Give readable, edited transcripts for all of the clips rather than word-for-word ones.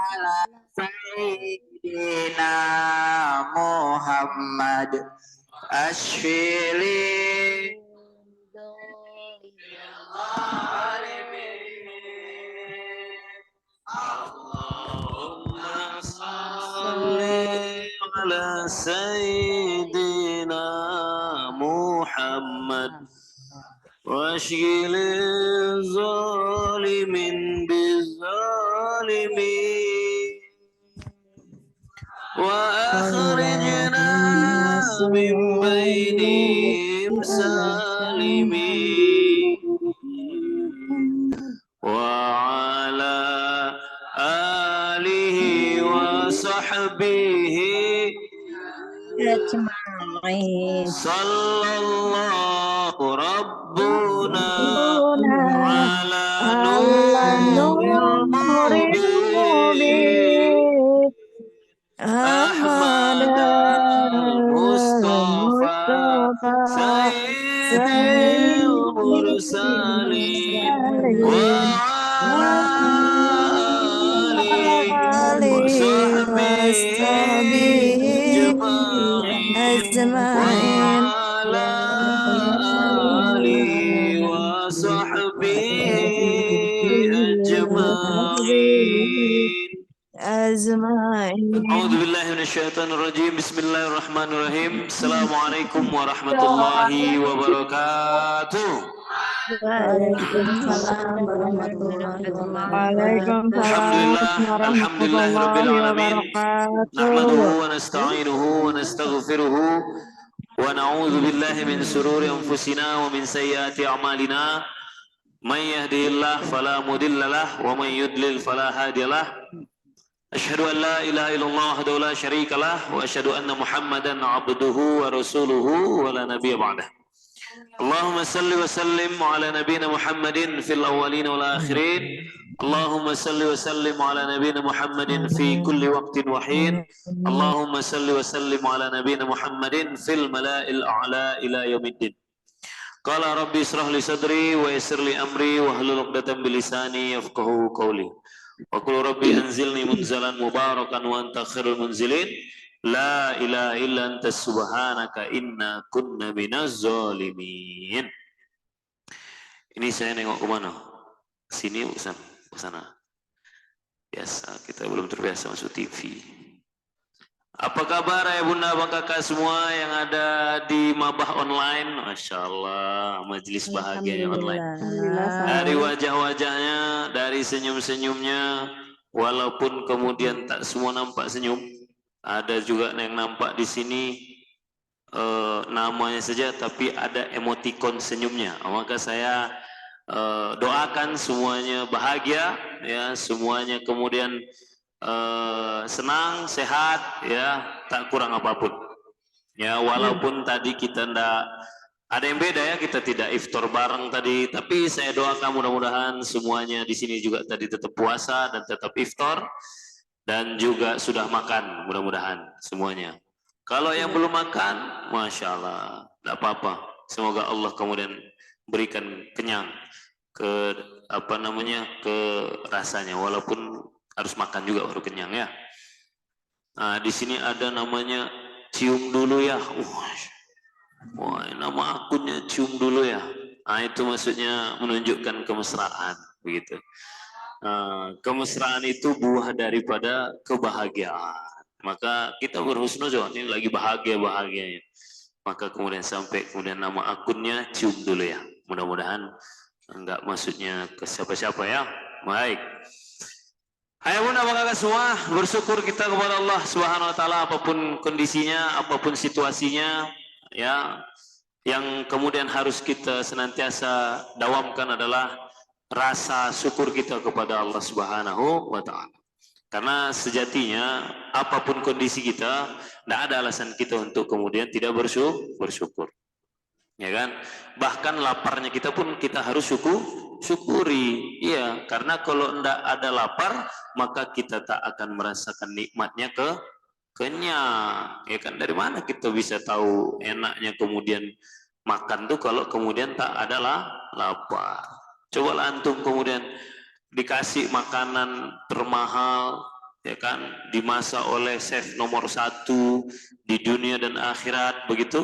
Sayyidina Muhammad Ashfili Allahumma salli ala Sayyidina Muhammad واشغل الظالمين بالظالمين وأخرجنا من بينهم سالمين وعلى آله وصحبه صلى الله ربنا على نور المبين أحمد المصطفى سيد المرسلين وعلى آله وصحبه أجمعين وعلى آله وصحبه أجمعين أعوذ بالله من الشيطان الرجيم بسم الله الرحمن الرحيم السلام عليكم ورحمة الله وبركاته الحمد لله رب العالمين نحمده ونستعينه ونستغفره ونعوذ بالله من شرور أنفسنا ومن سيئات أعمالنا من يهده الله فلا مضل له ومن يضلل فلا هادي له أشهد أن لا إله إلا الله وحده لا شريك له وأشهد أن محمدا عبده ورسوله ولا نبي بعده اللهم صل وسلم على نبينا محمد في الأولين والآخرين اللهم صل وسلم على نبينا محمد في كل وقت وحين اللهم صل وسلم على نبينا محمد في الملأ الأعلى إلى يوم الدين قال ربي اشرح لي صدري ويسر لي أمري واحلل عقدة من لساني يفقهوا قولي وقل ربي أنزلني منزلا مباركا وأنت خير المنزلين لا إله إلا أنت سبحانك إنا كنا minaz zalimin. Ini saya nengok kemana? Sini bukan ke sana. Biasa kita belum terbiasa masuk TV. Apa kabar ya bunda bang kakak semua yang ada di Mabah online? Masya Allah, majelis bahagia online. Dari wajah-wajahnya, dari senyum-senyumnya, walaupun kemudian tak semua nampak senyum, ada juga yang nampak di sini namanya saja, tapi ada emotikon senyumnya. Maka saya doakan semuanya bahagia, ya semuanya kemudian senang, sehat, ya tak kurang apapun. Ya walaupun tadi kita ndak ada yang beda ya, kita tidak iftar bareng tadi, tapi saya doakan mudah-mudahan semuanya di sini juga tadi tetap puasa dan tetap iftar dan juga sudah makan mudah-mudahan semuanya. Kalau yang belum makan, masya Allah, tidak apa-apa. Semoga Allah kemudian berikan kenyang ke ke rasanya, walaupun harus makan juga baru kenyang ya. Nah, di sini ada namanya cium dulu ya. Wah, nama akunnya cium dulu ya. Nah, itu maksudnya menunjukkan kemesraan begitu. Kemesraan itu buah daripada kebahagiaan. Maka kita berhusnuzon, ini lagi bahagia-bahagianya. Maka kemudian sampai kemudian nama akunnya cium dulu ya. Mudah-mudahan enggak maksudnya ke siapa-siapa ya. Baik. Ayo bunda kakak semua, bersyukur kita kepada Allah Subhanahu wa taala apapun kondisinya, apapun situasinya, ya. Yang kemudian harus kita senantiasa dawamkan adalah rasa syukur kita kepada Allah Subhanahu wa taala. Karena sejatinya apapun kondisi kita, tidak ada alasan kita untuk kemudian tidak bersyukur. Ya kan? Bahkan laparnya kita pun kita harus syukuri. Iya, karena kalau tidak ada lapar, maka kita tak akan merasakan nikmatnya kenyang. Ya kan, dari mana kita bisa tahu enaknya kemudian makan tuh kalau kemudian tak ada lapar. Coba antum kemudian dikasih makanan termahal, ya kan, dimasa oleh chef nomor 1 di dunia dan akhirat, begitu.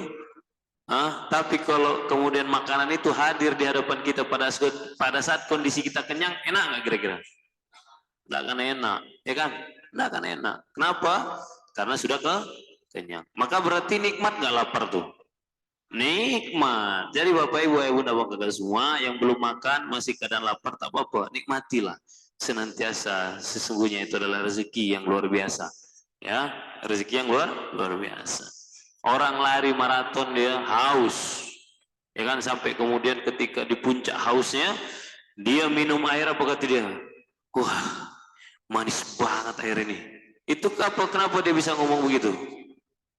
Tapi kalau kemudian makanan itu hadir di hadapan kita pada saat kondisi kita kenyang, enak nggak kira-kira? Nggak akan enak, ya kan? Nggak akan enak. Kenapa? Karena sudah kenyang. Maka berarti nikmat nggak lapar tuh? Nikmat. Jadi Bapak Ibu, Ayah Bunda, Bapak semua yang belum makan masih keadaan lapar, tak apa-apa, nikmatilah senantiasa. Sesungguhnya itu adalah rezeki yang luar biasa, ya, rezeki yang luar biasa. Orang lari maraton dia haus, ya kan, sampai kemudian ketika di puncak hausnya dia minum air, apa kata dia? Wah, manis banget air ini. Itu kenapa dia bisa ngomong begitu?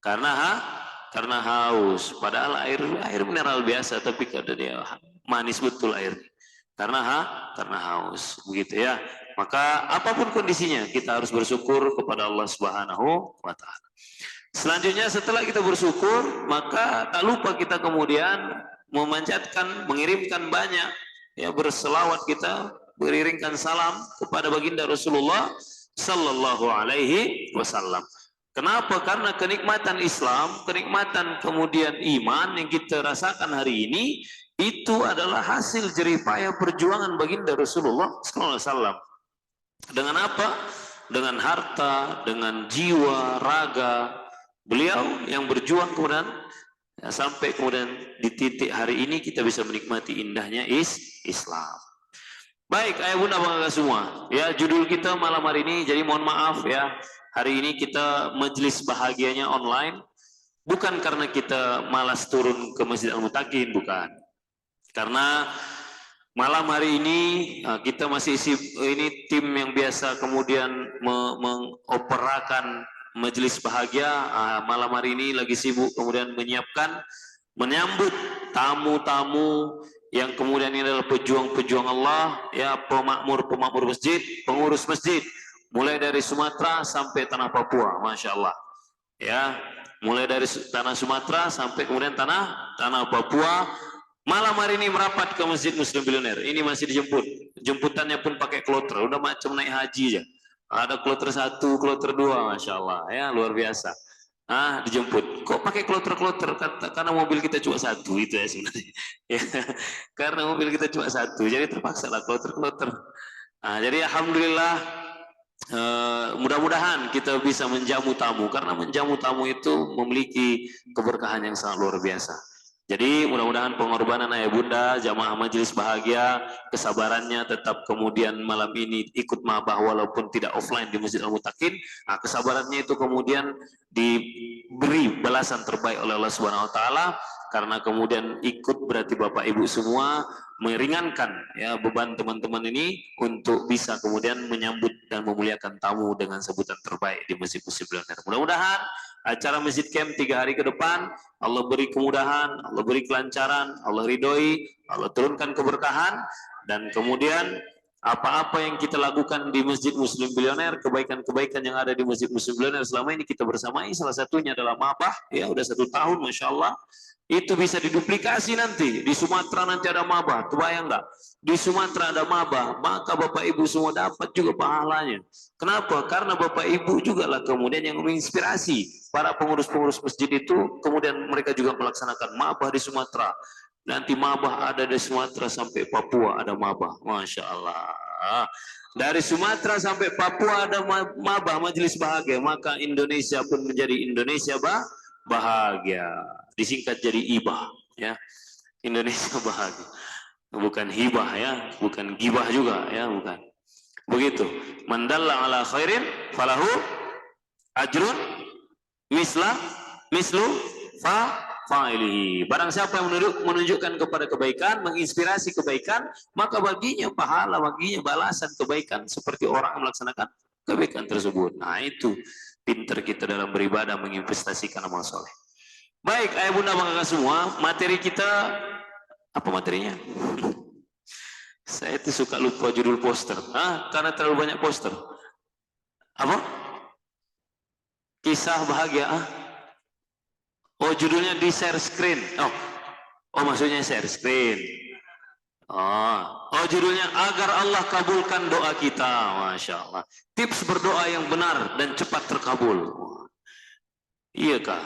Karena haus. Padahal air mineral biasa, tapi karena dia manis betul air. Karena haus, begitu ya. Maka apapun kondisinya kita harus bersyukur kepada Allah Subhanahu wa taala. Selanjutnya setelah kita bersyukur, maka tak lupa kita kemudian memanjatkan, mengirimkan banyak, ya, berselawat kita, beriringkan salam kepada baginda Rasulullah sallallahu alaihi wasallam. Kenapa? Karena kenikmatan Islam, kenikmatan kemudian iman yang kita rasakan hari ini, itu adalah hasil jerih payah perjuangan baginda Rasulullah sallallahu alaihi wasallam. Dengan apa? Dengan harta, dengan jiwa, raga. Beliau yang berjuang kemudian, ya, sampai kemudian di titik hari ini kita bisa menikmati indahnya Islam. Baik, Ayah Bunda Bangga semua, ya, judul kita malam hari ini, jadi mohon maaf ya, hari ini kita majelis bahagianya online, bukan karena kita malas turun ke Masjid Al-Mutakin, bukan. Karena malam hari ini kita masih ini tim yang biasa kemudian mengoperakan majelis bahagia, malam hari ini lagi sibuk kemudian menyambut tamu-tamu yang kemudian ini adalah pejuang-pejuang Allah, ya, pemakmur masjid, pengurus masjid, mulai dari Sumatera sampai tanah Papua, masya Allah, ya, mulai dari tanah Sumatera sampai kemudian tanah Papua. Malam hari ini merapat ke Masjid Muslim Billionaire. Ini masih dijemput, jemputannya pun pakai kloter, udah macam naik haji aja. Ada kloter 1, kloter 2, masya Allah, ya, luar biasa. Dijemput. Kok pakai kloter-kloter? Karena mobil kita cuma 1, itu ya sebenarnya. Ya, karena mobil kita cuma 1, jadi terpaksa lah kloter-kloter. Jadi alhamdulillah, mudah-mudahan kita bisa menjamu tamu, karena menjamu tamu itu memiliki keberkahan yang sangat luar biasa. Jadi mudah-mudahan pengorbanan Ayah Bunda, jamaah majelis bahagia, kesabarannya tetap kemudian malam ini ikut mabah walaupun tidak offline di Masjid Al-Mutakin, kesabarannya itu kemudian diberi balasan terbaik oleh Allah Subhanahu wa taala, karena kemudian ikut berarti Bapak Ibu semua meringankan, ya, beban teman-teman ini untuk bisa kemudian menyambut dan memuliakan tamu dengan sebutan terbaik di Masjid Muslim Billionaire. Mudah-mudahan acara Masjid Camp 3 hari ke depan Allah beri kemudahan, Allah beri kelancaran, Allah ridhoi, Allah turunkan keberkahan, dan kemudian apa-apa yang kita lakukan di Masjid Muslim Billionaire, kebaikan-kebaikan yang ada di Masjid Muslim Billionaire selama ini kita bersamai, salah satunya adalah mabah, ya, udah 1 tahun, masya Allah. Itu bisa diduplikasi nanti di Sumatera, nanti ada mabah, kebayang nggak? Di Sumatera ada mabah, maka Bapak Ibu semua dapat juga pahalanya. Kenapa? Karena Bapak Ibu juga lah kemudian yang menginspirasi para pengurus-pengurus masjid itu, kemudian mereka juga melaksanakan mabah di Sumatera. Nanti mabah ada di Sumatera sampai Papua ada mabah, masya Allah. Dari Sumatera sampai Papua ada mabah majelis bahagia, maka Indonesia pun menjadi Indonesia bahagia, disingkat jadi IBA, ya, Indonesia bahagia, bukan hibah, ya, bukan gibah juga, ya, bukan begitu. Mandalla ala khairin falahu ajrun mislu fa'ilihi. Barang siapa yang menunjukkan kepada kebaikan, menginspirasi kebaikan, maka baginya pahala, baginya balasan kebaikan seperti orang yang melaksanakan kebaikan tersebut. Nah, itu pinter kita dalam beribadah, menginvestasikan amal soleh. Baik, Ayah Bunda Bangga semua, materi kita apa materinya? Saya itu suka lupa judul poster, karena terlalu banyak poster. Apa? Kisah bahagia. Oh, judulnya di share screen. Oh, maksudnya share screen. Oh, judulnya agar Allah kabulkan doa kita. Masya Allah. Tips berdoa yang benar dan cepat terkabul. Iya kah?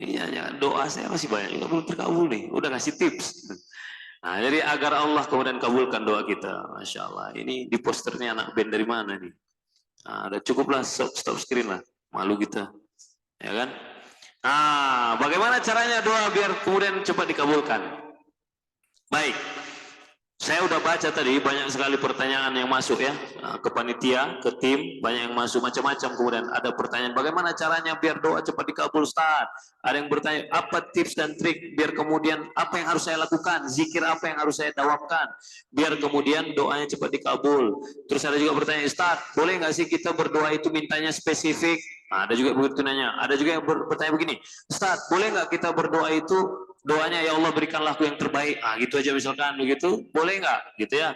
Iya, ya, doa saya masih banyak juga belum terkabul nih. Udah kasih tips. Nah, jadi agar Allah kemudian kabulkan doa kita. Masya Allah. Ini di posternya anak band dari mana nih? Nah, udah cukuplah, stop screen lah. Malu kita. Ya kan? Nah, bagaimana caranya doa biar kemudian cepat dikabulkan? Baik. Saya udah baca tadi banyak sekali pertanyaan yang masuk ya, ke panitia, ke tim, banyak yang masuk macam-macam. Kemudian ada pertanyaan bagaimana caranya biar doa cepat dikabul, Ustaz. Ada yang bertanya apa tips dan trik biar kemudian apa yang harus saya lakukan, zikir apa yang harus saya dawamkan biar kemudian doanya cepat dikabul. Terus ada juga bertanya, Ustaz, boleh nggak sih kita berdoa itu mintanya spesifik? Nah, ada juga begitu nanya. Ada juga yang bertanya begini, Ustaz, boleh nggak kita berdoa itu doanya ya Allah berikanlah aku yang terbaik, gitu aja misalkan begitu, boleh nggak gitu ya.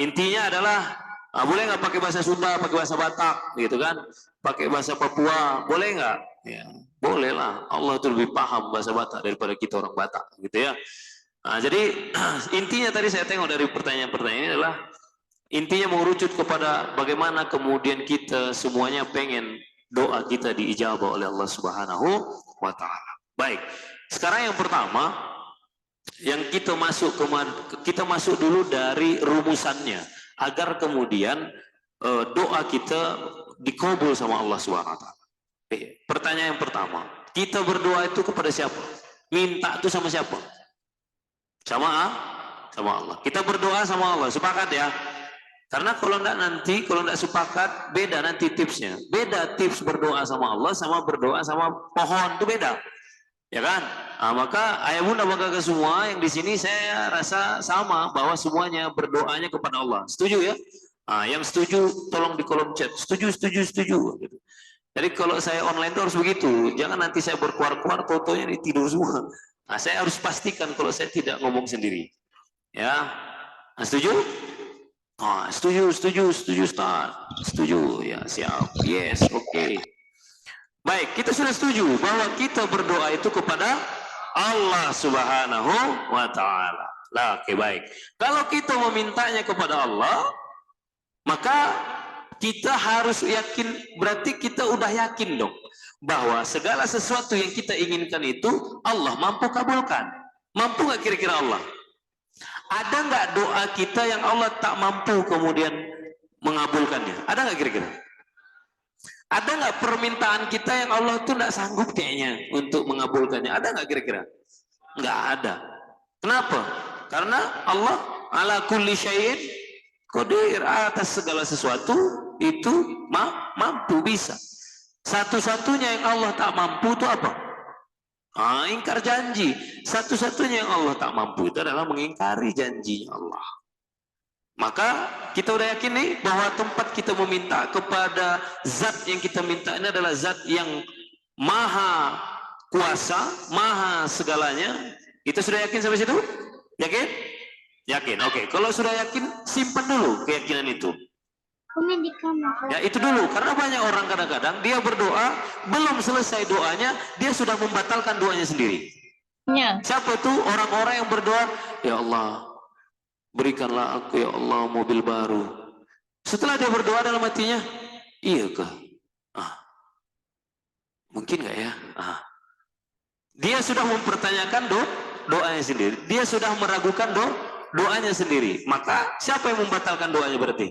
Intinya adalah boleh nggak pakai bahasa Sunda, pakai bahasa Batak gitu kan, pakai bahasa Papua, boleh nggak? Ya boleh lah, Allah itu lebih paham bahasa Batak daripada kita orang Batak gitu ya. Jadi intinya tadi saya tengok dari pertanyaan-pertanyaan ini adalah intinya mengerucut kepada bagaimana kemudian kita semuanya pengen doa kita diijabah oleh Allah Subhanahu wa Ta'ala. Baik, sekarang yang pertama yang kita masuk dulu dari rumusannya agar kemudian doa kita dikabul sama Allah Subhanahu wa Ta'ala. Pertanyaan yang pertama, kita berdoa itu kepada siapa? Minta itu sama siapa? Sama Allah. Kita berdoa sama Allah, sepakat ya? Karena kalau enggak sepakat, beda nanti tipsnya. Beda tips berdoa sama Allah sama berdoa sama pohon, itu beda. Ya kan? Maka ayah bunda bangga semua yang di sini saya rasa sama bahwa semuanya berdoanya kepada Allah. Setuju ya? Yang setuju tolong di kolom chat. Setuju. Gitu. Jadi kalau saya online itu harus begitu. Jangan nanti saya berkuar-kuar, fotonya tidur semua. Saya harus pastikan kalau saya tidak ngomong sendiri. Ya, setuju? Setuju, Ustaz. Setuju, ya siap. Yes, oke. Baik, kita sudah setuju bahwa kita berdoa itu kepada Allah Subhanahu wa Ta'ala. Oke, baik. Kalau kita memintanya kepada Allah, maka kita harus yakin, berarti kita udah yakin dong bahwa segala sesuatu yang kita inginkan itu Allah mampu kabulkan. Mampu nggak kira-kira Allah? Ada nggak doa kita yang Allah tak mampu kemudian mengabulkannya? Ada nggak kira-kira? Ada nggak permintaan kita yang Allah tuh nggak sanggup kayaknya untuk mengabulkannya? Ada nggak kira-kira? Nggak ada. Kenapa? Karena Allah ala kulli syai'in qadir, atas segala sesuatu itu mampu, bisa. Satu-satunya yang Allah tak mampu itu apa? Ingkar janji. Satu-satunya yang Allah tak mampu itu adalah mengingkari janji Allah. Maka kita udah yakin nih bahwa tempat kita meminta kepada zat yang kita minta ini adalah zat yang maha kuasa, maha segalanya. Kita sudah yakin sampai situ? Yakin? Yakin. Oke. Kalau sudah yakin, simpan dulu keyakinan itu. Ya itu dulu, karena banyak orang kadang-kadang dia berdoa belum selesai doanya, dia sudah membatalkan doanya sendiri. Ya. Siapa itu orang-orang yang berdoa, ya Allah, berikanlah aku ya Allah mobil baru. Setelah dia berdoa dalam hatinya, iya kah? Mungkin nggak ya? Dia sudah mempertanyakan doanya sendiri. Dia sudah meragukan doanya sendiri. Maka siapa yang membatalkan doanya berarti?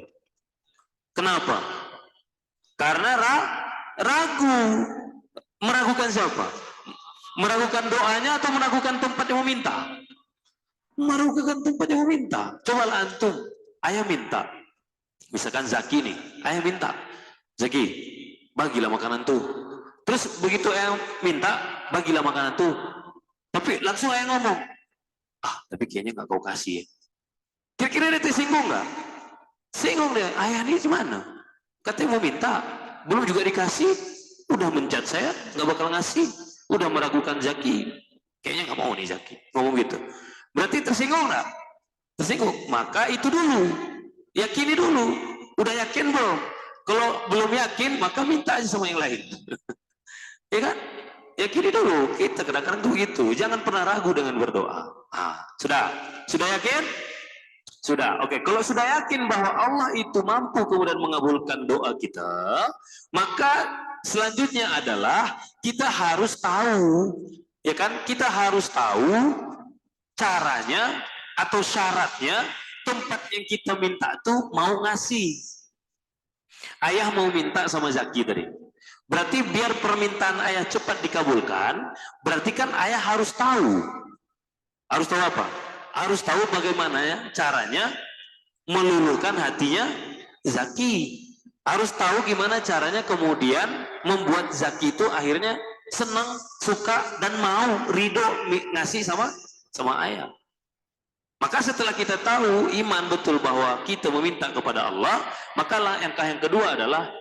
Kenapa? Karena ragu. Meragukan siapa? Meragukan doanya atau meragukan tempat yang meminta? Meragukan tempat yang meminta. Cobalah antum, ayah minta. Misalkan Zaki nih, ayah minta. Zaki, bagilah makanan tuh. Terus begitu ayah minta, bagilah makanan tuh. Tapi langsung ayah ngomong, tapi kayaknya nggak kau kasih ya. Kira-kira dia tersinggung nggak? Singgung dia, ayah ini gimana? Katanya mau minta, belum juga dikasih, udah mencat saya, nggak bakal ngasih, udah meragukan Zaki, kayaknya nggak mau nih Zaki, ngomong gitu. Berarti tersinggung nggak? Tersinggung, maka itu dulu, yakini dulu, udah yakin belum? Kalau belum yakin, maka minta aja sama yang lain, ya kan? yakini dulu. Kita kadang-kadang begitu. Jangan pernah ragu dengan berdoa. Sudah yakin? Sudah. Oke, kalau sudah yakin bahwa Allah itu mampu kemudian mengabulkan doa kita, maka selanjutnya adalah kita harus tahu, ya kan? Kita harus tahu caranya atau syaratnya tempat yang kita minta tuh mau ngasih. Ayah mau minta sama Zaki tadi. Berarti biar permintaan ayah cepat dikabulkan, berarti kan ayah harus tahu. Harus tahu apa? Harus tahu bagaimana ya caranya meluluhkan hatinya Zaki. Harus tahu gimana caranya kemudian membuat Zaki itu akhirnya senang, suka, dan mau ridho ngasih sama ayah. Maka setelah kita tahu iman betul bahwa kita meminta kepada Allah, maka langkah yang kedua adalah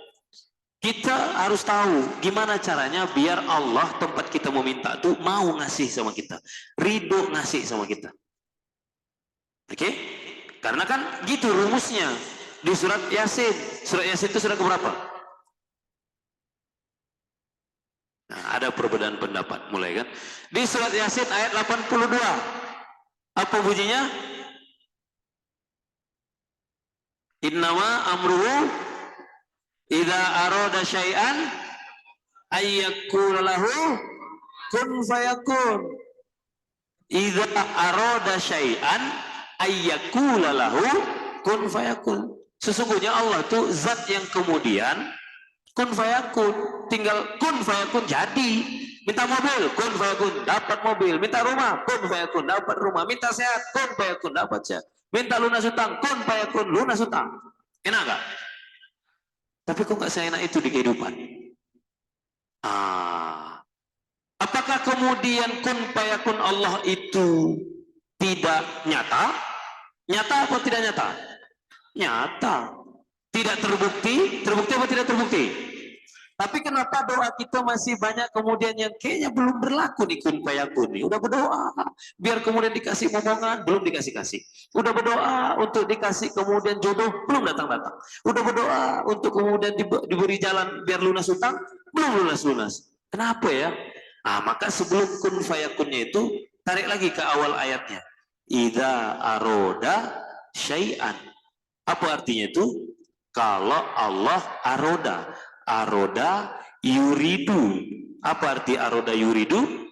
kita harus tahu gimana caranya biar Allah tempat kita meminta tuh mau ngasih sama kita, ridho ngasih sama kita. Oke? Karena kan gitu rumusnya di surat Yasin. Surat Yasin itu surat keberapa? Nah, ada perbedaan pendapat mulai kan. Di surat Yasin ayat 82. Apa bunyinya? Innama amruhu idza arada syai'an ayyakul lahu kun fayakun. Idza arada syai'an ayyakul lahu kun fayakun. Sesungguhnya Allah tuh zat yang kemudian kun fayakun, tinggal kun fayakun jadi. Minta mobil, kun fayakun, dapat mobil. Minta rumah, kun fayakun, dapat rumah. Minta sehat, kun fayakun, dapat sehat. Minta lunas hutang, kun fayakun, lunas hutang. Enak gak? Tapi kok gak seenak itu di kehidupan? Apakah kemudian kun fayakun Allah itu tidak nyata? Nyata apa tidak nyata? Nyata. Tidak terbukti? Terbukti apa tidak terbukti? Tapi kenapa doa kita masih banyak kemudian yang kayaknya belum berlaku nih kun fayakun nih. Udah berdoa biar kemudian dikasih momongan, belum dikasih-kasih. Udah berdoa untuk dikasih kemudian jodoh, belum datang-datang. Udah berdoa untuk kemudian diberi jalan biar lunas hutang, belum lunas-lunas. Kenapa ya? Maka sebelum kun fayakunnya itu, tarik lagi ke awal ayatnya. Idza aroda syai'an. Apa artinya itu? Kalau Allah aroda yuridu. Apa arti aroda yuridu?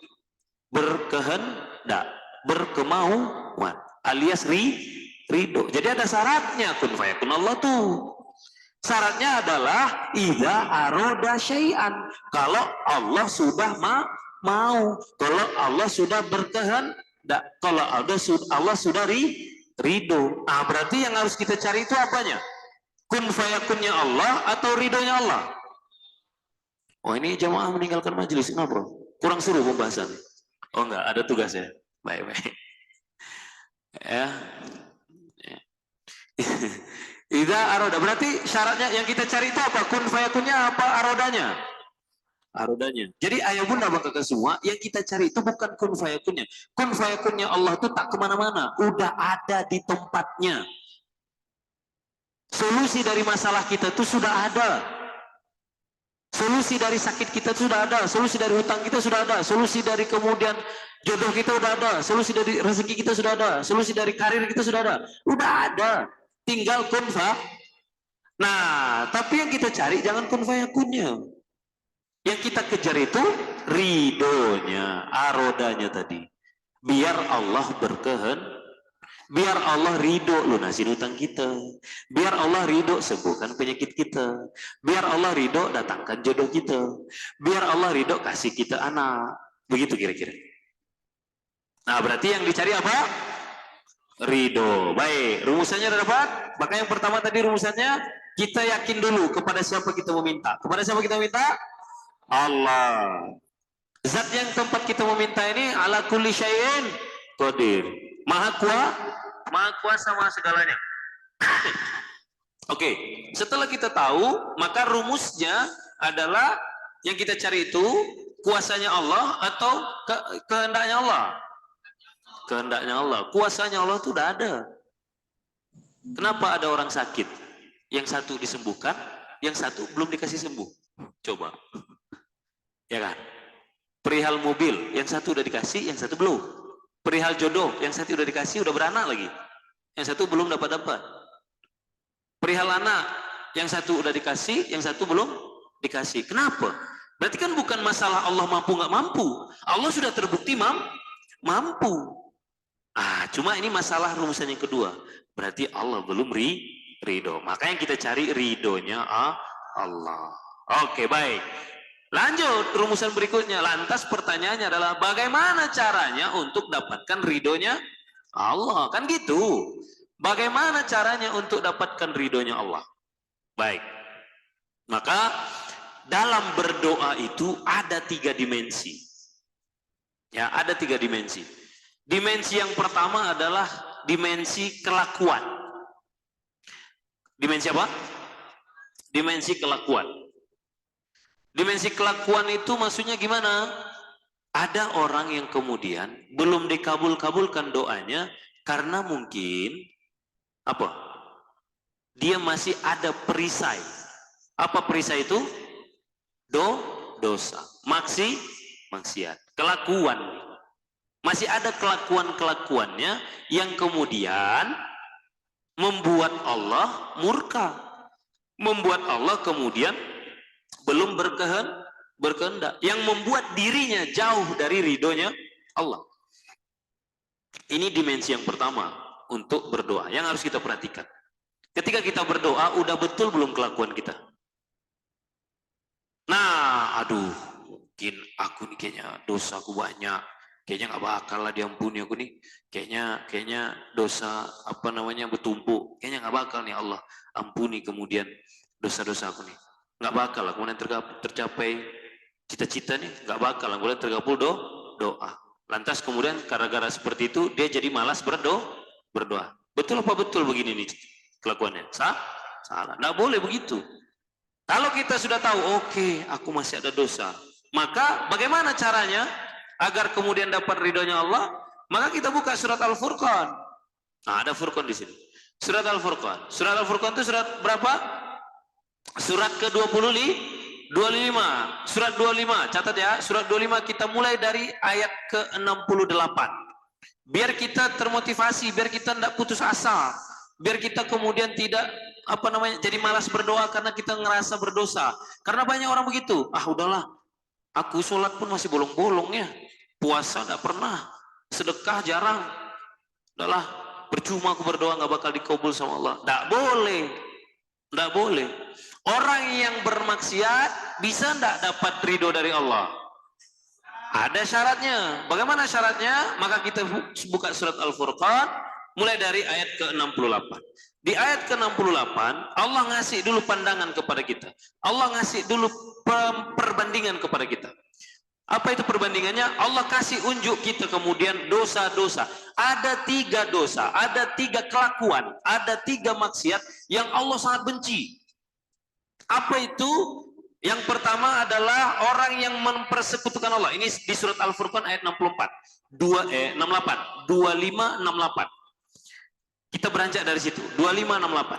Berkehendak, berkemauan, alias ridho. Jadi ada syaratnya kun fayakun Allah tuh. Syaratnya adalah idza aroda syai'an. Kalau Allah sudah mau, kalau Allah sudah berkehendak, kalau Allah sudah ridho. Berarti yang harus kita cari itu apanya? Kun fayakunnya Allah atau ridhonya Allah? Oh, ini jamaah meninggalkan majelis, kenapa? Kurang seru pembahasan. Oh enggak, ada tugas ya. Baik-baik. Ya. Idza aroda, berarti syaratnya yang kita cari itu apa? Kun fayakunnya apa arodanya? Arodanya. Jadi ayah bunda bapak semua, yang kita cari itu bukan kun fayakunnya. Kun fayakunnya Allah itu tak kemana-mana, udah ada di tempatnya. Solusi dari masalah kita itu sudah ada. Solusi dari sakit kita itu sudah ada. Solusi dari hutang kita sudah ada. Solusi dari kemudian jodoh kita sudah ada. Solusi dari rezeki kita sudah ada. Solusi dari karir kita sudah ada. Udah ada. Tinggal kun fa. Nah, tapi yang kita cari jangan kun fayakunnya. Yang kita kejar itu ridhonya, arodanya tadi. Biar Allah berkehendak. Biar Allah ridho lunasin hutang kita. Biar Allah ridho sembuhkan penyakit kita. Biar Allah ridho datangkan jodoh kita. Biar Allah ridho kasih kita anak. Begitu kira-kira. Nah, berarti yang dicari apa? Ridho. Baik, rumusannya udah dapat? Maka yang pertama tadi rumusannya, kita yakin dulu kepada siapa kita meminta. Kepada siapa kita minta? Allah. Zat yang tempat kita meminta ini ala kulli syai'in qadir. Maha kuasa sama segalanya. Oke, setelah kita tahu, maka rumusnya adalah yang kita cari itu kuasanya Allah atau kehendaknya Allah. Kehendaknya Allah, kuasanya Allah itu udah ada. Kenapa ada orang sakit? Yang satu disembuhkan, yang satu belum dikasih sembuh. Coba, ya kan? Perihal mobil, yang satu udah dikasih, yang satu belum. Perihal jodoh, yang satu udah dikasih, udah beranak lagi. Yang satu belum dapat-dapat. Perihal anak, yang satu udah dikasih, yang satu belum dikasih. Kenapa? Berarti kan bukan masalah Allah mampu nggak mampu. Allah sudah terbukti mampu. Cuma ini masalah rumusan yang kedua. Berarti Allah belum ridho. Makanya kita cari ridhonya Allah. Oke, baik. Lanjut rumusan berikutnya. Lantas pertanyaannya adalah bagaimana caranya untuk dapatkan ridhonya Allah? Kan gitu. Bagaimana caranya untuk dapatkan ridhonya Allah? Baik. Maka dalam berdoa itu ada 3 dimensi. Ya, ada 3 dimensi. Dimensi yang pertama adalah dimensi kelakuan. Dimensi apa? Dimensi kelakuan. Dimensi kelakuan itu maksudnya gimana? Ada orang yang kemudian belum dikabul-kabulkan doanya karena mungkin apa? Dia masih ada perisai. Apa perisai itu? Dosa. Maksiat. Kelakuan. Masih ada kelakuan-kelakuannya yang kemudian membuat Allah murka. Membuat Allah kemudian belum berkehendak, yang membuat dirinya jauh dari ridhonya Allah. Ini dimensi yang pertama untuk berdoa yang harus kita perhatikan. Ketika kita berdoa, udah betul belum kelakuan kita? Nah, mungkin aku nih kayaknya dosaku banyak, kayaknya nggak bakal lah diampuni aku nih, kayaknya dosa bertumpuk, kayaknya nggak bakal nih Allah ampuni kemudian dosa-dosa aku nih. Nggak bakal lah kemudian tercapai cita-cita nih, nggak bakal lah kemudian terkabul doa. Lantas kemudian gara-gara seperti itu dia jadi malas berdoa. Betul apa betul begini nih kelakuannya? Salah. Nggak boleh begitu. Kalau kita sudah tahu, oke, aku masih ada dosa, maka bagaimana caranya agar kemudian dapat ridhonya Allah? Maka kita buka surat Al-Furqan. Nah, ada Furqan di sini. Surat Al-Furqan. Surat Al-Furqan itu surat berapa? Surat ke-25. Surat 25. Catat ya, surat 25 kita mulai dari ayat ke-68. Biar kita termotivasi, biar kita tidak putus asa, biar kita kemudian tidak jadi malas berdoa karena kita ngerasa berdosa. Karena banyak orang begitu. Udahlah, aku sholat pun masih bolong-bolong ya, puasa tidak pernah, sedekah jarang, udahlah percuma aku berdoa, nggak bakal dikabul sama Allah. Tidak boleh. Orang yang bermaksiat bisa tidak dapat ridho dari Allah? Ada syaratnya. Bagaimana syaratnya? Maka kita buka surat Al-Furqan mulai dari ayat ke-68. Di ayat ke-68 Allah ngasih dulu pandangan kepada kita. Allah ngasih dulu perbandingan kepada kita. Apa itu perbandingannya? Allah kasih unjuk kita kemudian dosa-dosa. Ada 3 dosa, ada 3 kelakuan, ada 3 maksiat yang Allah sangat benci. Apa itu? Yang pertama adalah orang yang mempersekutukan Allah. Ini di surat Al-Furqan ayat 68. 25, 68. Kita beranjak dari situ. 25, 68.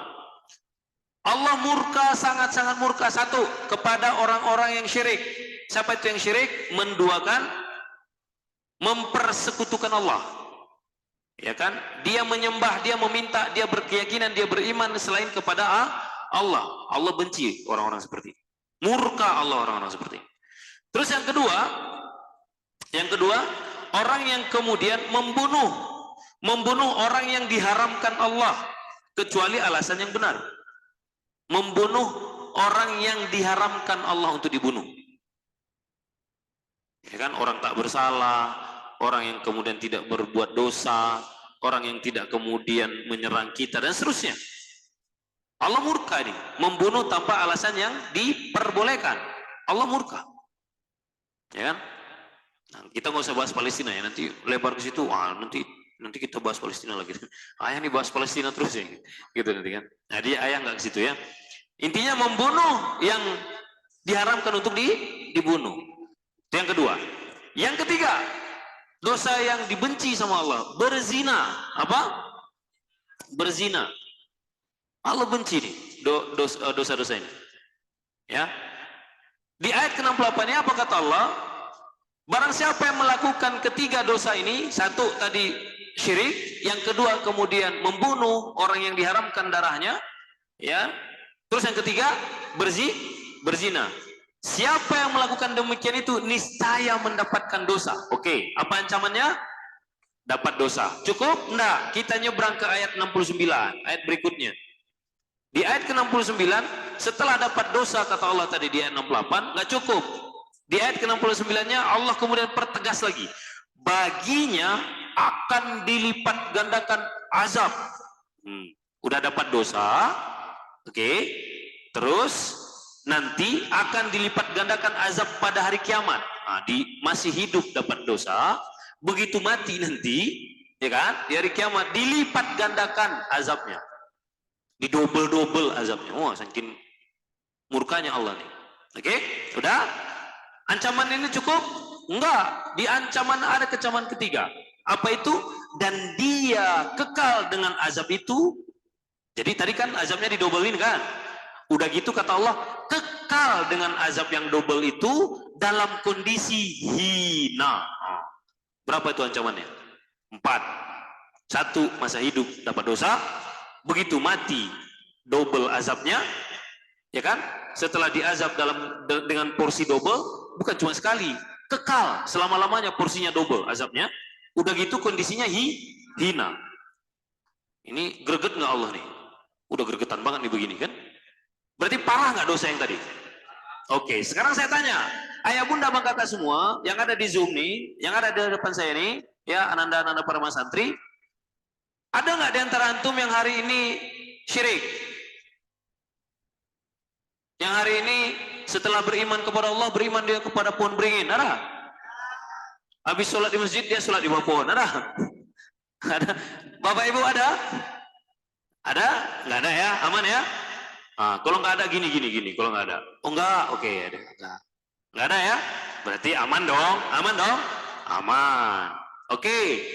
Allah murka, sangat-sangat murka. 1, kepada orang-orang yang syirik. Siapa itu yang syirik? Menduakan, mempersekutukan Allah. Ya kan? Dia menyembah, dia meminta, dia berkeyakinan, dia beriman selain kepada Allah. Allah benci orang-orang seperti ini. Murka Allah orang-orang seperti ini. Terus yang kedua, orang yang kemudian membunuh orang yang diharamkan Allah kecuali alasan yang benar. Membunuh orang yang diharamkan Allah untuk dibunuh. Ya kan, orang tak bersalah, orang yang kemudian tidak berbuat dosa, orang yang tidak kemudian menyerang kita dan seterusnya. Allah murka ini, membunuh tanpa alasan yang diperbolehkan. Allah murka. Ya kan? Nah, kita nggak usah bahas Palestina ya, nanti lebar ke situ. Nanti kita bahas Palestina lagi. Ayah nih bahas Palestina terus ya, gitu nanti kan. Jadi ayah nggak ke situ ya. Intinya membunuh yang diharamkan untuk dibunuh. Itu yang kedua. Yang ketiga, dosa yang dibenci sama Allah, berzina. Apa? Berzina. Allah benci nih dosa-dosa ini. Ya. Di ayat ke-68 ini apa kata Allah? Barang siapa yang melakukan ketiga dosa ini, satu tadi syirik, yang kedua kemudian membunuh orang yang diharamkan darahnya, ya. Terus yang ketiga berzina. Siapa yang melakukan demikian itu niscaya mendapatkan dosa. Oke, apa ancamannya? Dapat dosa. Cukup? Enggak. Kita nyebrang ke ayat 69, ayat berikutnya. Di ayat ke-69, setelah dapat dosa kata Allah tadi di ayat 68, enggak cukup. Di ayat ke-69-nya Allah kemudian pertegas lagi. Baginya akan dilipat gandakan azab. Udah dapat dosa, oke. Terus nanti akan dilipat gandakan azab pada hari kiamat. Nah, masih hidup dapat dosa, begitu mati nanti, ya kan? Di hari kiamat dilipat gandakan azabnya. Didobel-dobel azabnya. Wah, saking murkanya Allah nih. Oke? Udah? Ancaman ini cukup? Enggak. Di ancaman ada kecaman ketiga. Apa itu? Dan dia kekal dengan azab itu. Jadi tadi kan azabnya didobelin kan? Udah gitu kata Allah, kekal dengan azab yang double itu dalam kondisi hina. Berapa itu ancamannya? 4. 1, masa hidup dapat dosa. Begitu mati, double azabnya. Ya kan? Setelah diazab dengan porsi double, bukan cuma sekali, kekal selama-lamanya porsinya double azabnya. Udah gitu kondisinya hina. Ini greget nggak Allah nih? Udah gregetan banget nih begini kan? Berarti parah nggak dosa yang tadi? Oke, sekarang saya tanya, ayah bunda bang kakak semua yang ada di Zoom nih, yang ada di depan saya nih, ya ananda-ananda para santri, ada nggak di antara antum yang hari ini syirik? Yang hari ini setelah beriman kepada Allah, beriman dia kepada pohon beringin, ada? Habis sholat di masjid, dia sholat di bawah pohon, ada? Ada? Bapak ibu ada? Ada? Nggak ada ya? Aman ya? Nah, kalau nggak ada gini, kalau nggak ada. Oh enggak, oke, ada. Nggak ada ya? Berarti aman dong? Aman dong? Aman. Oke.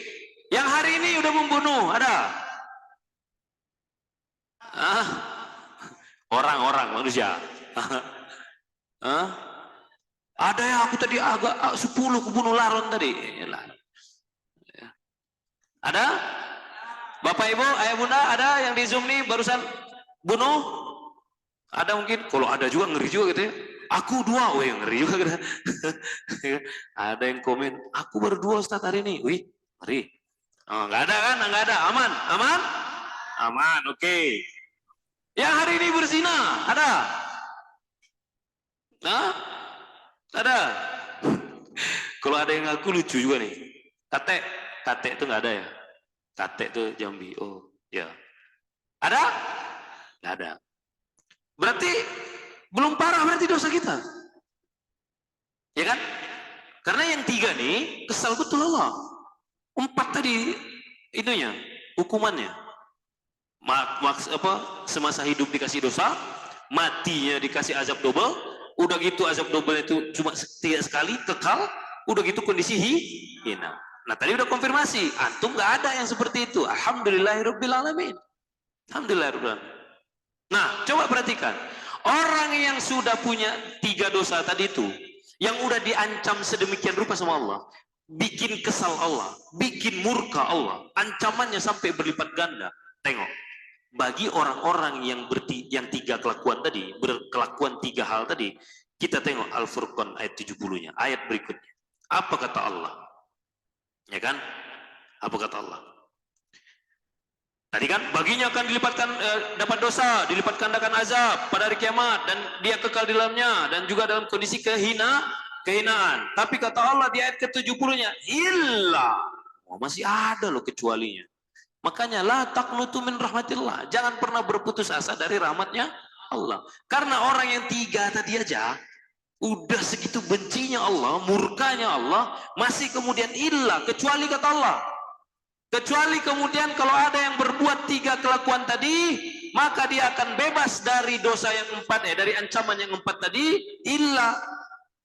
Yang hari ini udah membunuh, ada? Orang-orang manusia. Ada ya, aku tadi agak 10 kebunuh laron tadi. Ada? Bapak ibu, ayah bunda, ada yang di Zoom nih barusan bunuh? Ada mungkin? Kalau ada juga ngeri juga gitu ya. Aku 2, wih ngeri juga gitu. Ada yang komen, aku baru 2 Ustaz hari ini. Wih, ngeri. Oh, nggak ada kan? Nggak ada. Aman? Aman? Aman, oke. Yang hari ini berzina, ada? Nah, ada. Kalau ada yang ngaku lucu juga nih. Kate itu nggak ada ya? Kate itu Jambi. Oh, ya. Ada? Nggak ada. Berarti belum parah berarti dosa kita. Ya kan? Karena yang 3 nih kesal betul Allah. 4 tadi itunya, hukumannya. Semasa hidup dikasih dosa, matinya dikasih azab double, udah gitu azab double itu cuma sekali, kekal, udah gitu kondisi hina. Nah tadi udah konfirmasi, antum nggak ada yang seperti itu. Alhamdulillahirabbil alamin. Alhamdulillahirabbil alamin. Nah coba perhatikan, orang yang sudah punya 3 dosa tadi itu, yang udah diancam sedemikian rupa sama Allah, bikin kesal Allah, bikin murka Allah, ancamannya sampai berlipat ganda. Tengok, bagi orang-orang yang 3 kelakuan tadi, berkelakuan 3 hal tadi, kita tengok Al-Furqan ayat 70-nya, ayat berikutnya. Apa kata Allah? Ya kan? Apa kata Allah? Tadi kan baginya akan dapat dosa, dilipat gandakan azab pada hari kiamat, dan dia kekal di dalamnya, dan juga dalam kondisi kehinaan. Tapi kata Allah di ayat ke-70-nya, masih ada loh kecualinya. Makanya la taqnutu min rahmatillah. Jangan pernah berputus asa dari rahmatnya Allah. Karena orang yang 3 tadi aja udah segitu bencinya Allah, murkanya Allah, masih kemudian kecuali kata Allah. Kecuali kemudian kalau ada yang berbuat 3 kelakuan tadi, maka dia akan bebas dari dosa yang 4 dari ancaman yang 4 tadi,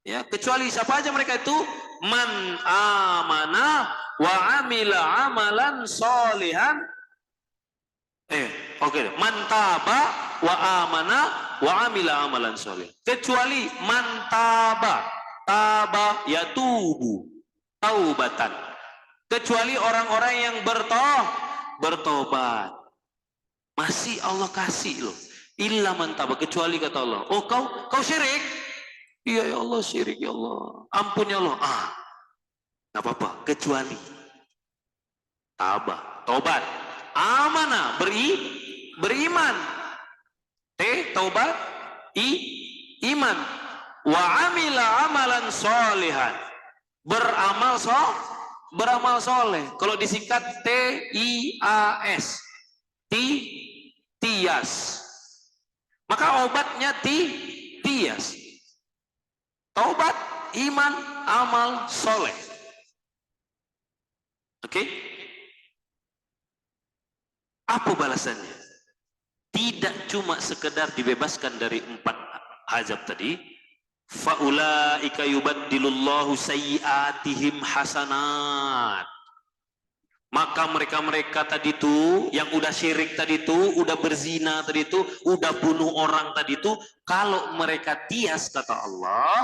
ya, kecuali siapa aja mereka itu? Man amana wa amila amalan solihan. Man taba wa amana wa amila amalan solih. Kecuali man taba. taba yatubu taubatan. Kecuali orang-orang yang bertobat. Masih Allah kasih loh. Illa man taba, kecuali kata Allah. Oh kau syirik? Iya ya Allah, syirik ya Allah. Ampun ya Allah. Nggak apa-apa, kecuali taba, tobat. Amana, beriman. Taubat, iman. Wa amila amalan solihan. Beramal soleh. Kalau disingkat TIAS. Tias. Maka obatnya tias. Taubat, iman, amal soleh. Oke? Apa balasannya? Tidak cuma sekedar dibebaskan dari 4 azab tadi. Faulaika yubaddilullahu sayyiatihim hasanat. Maka mereka-mereka tadi itu yang udah syirik tadi itu, udah berzina tadi itu, udah bunuh orang tadi itu, kalau mereka tias kata Allah,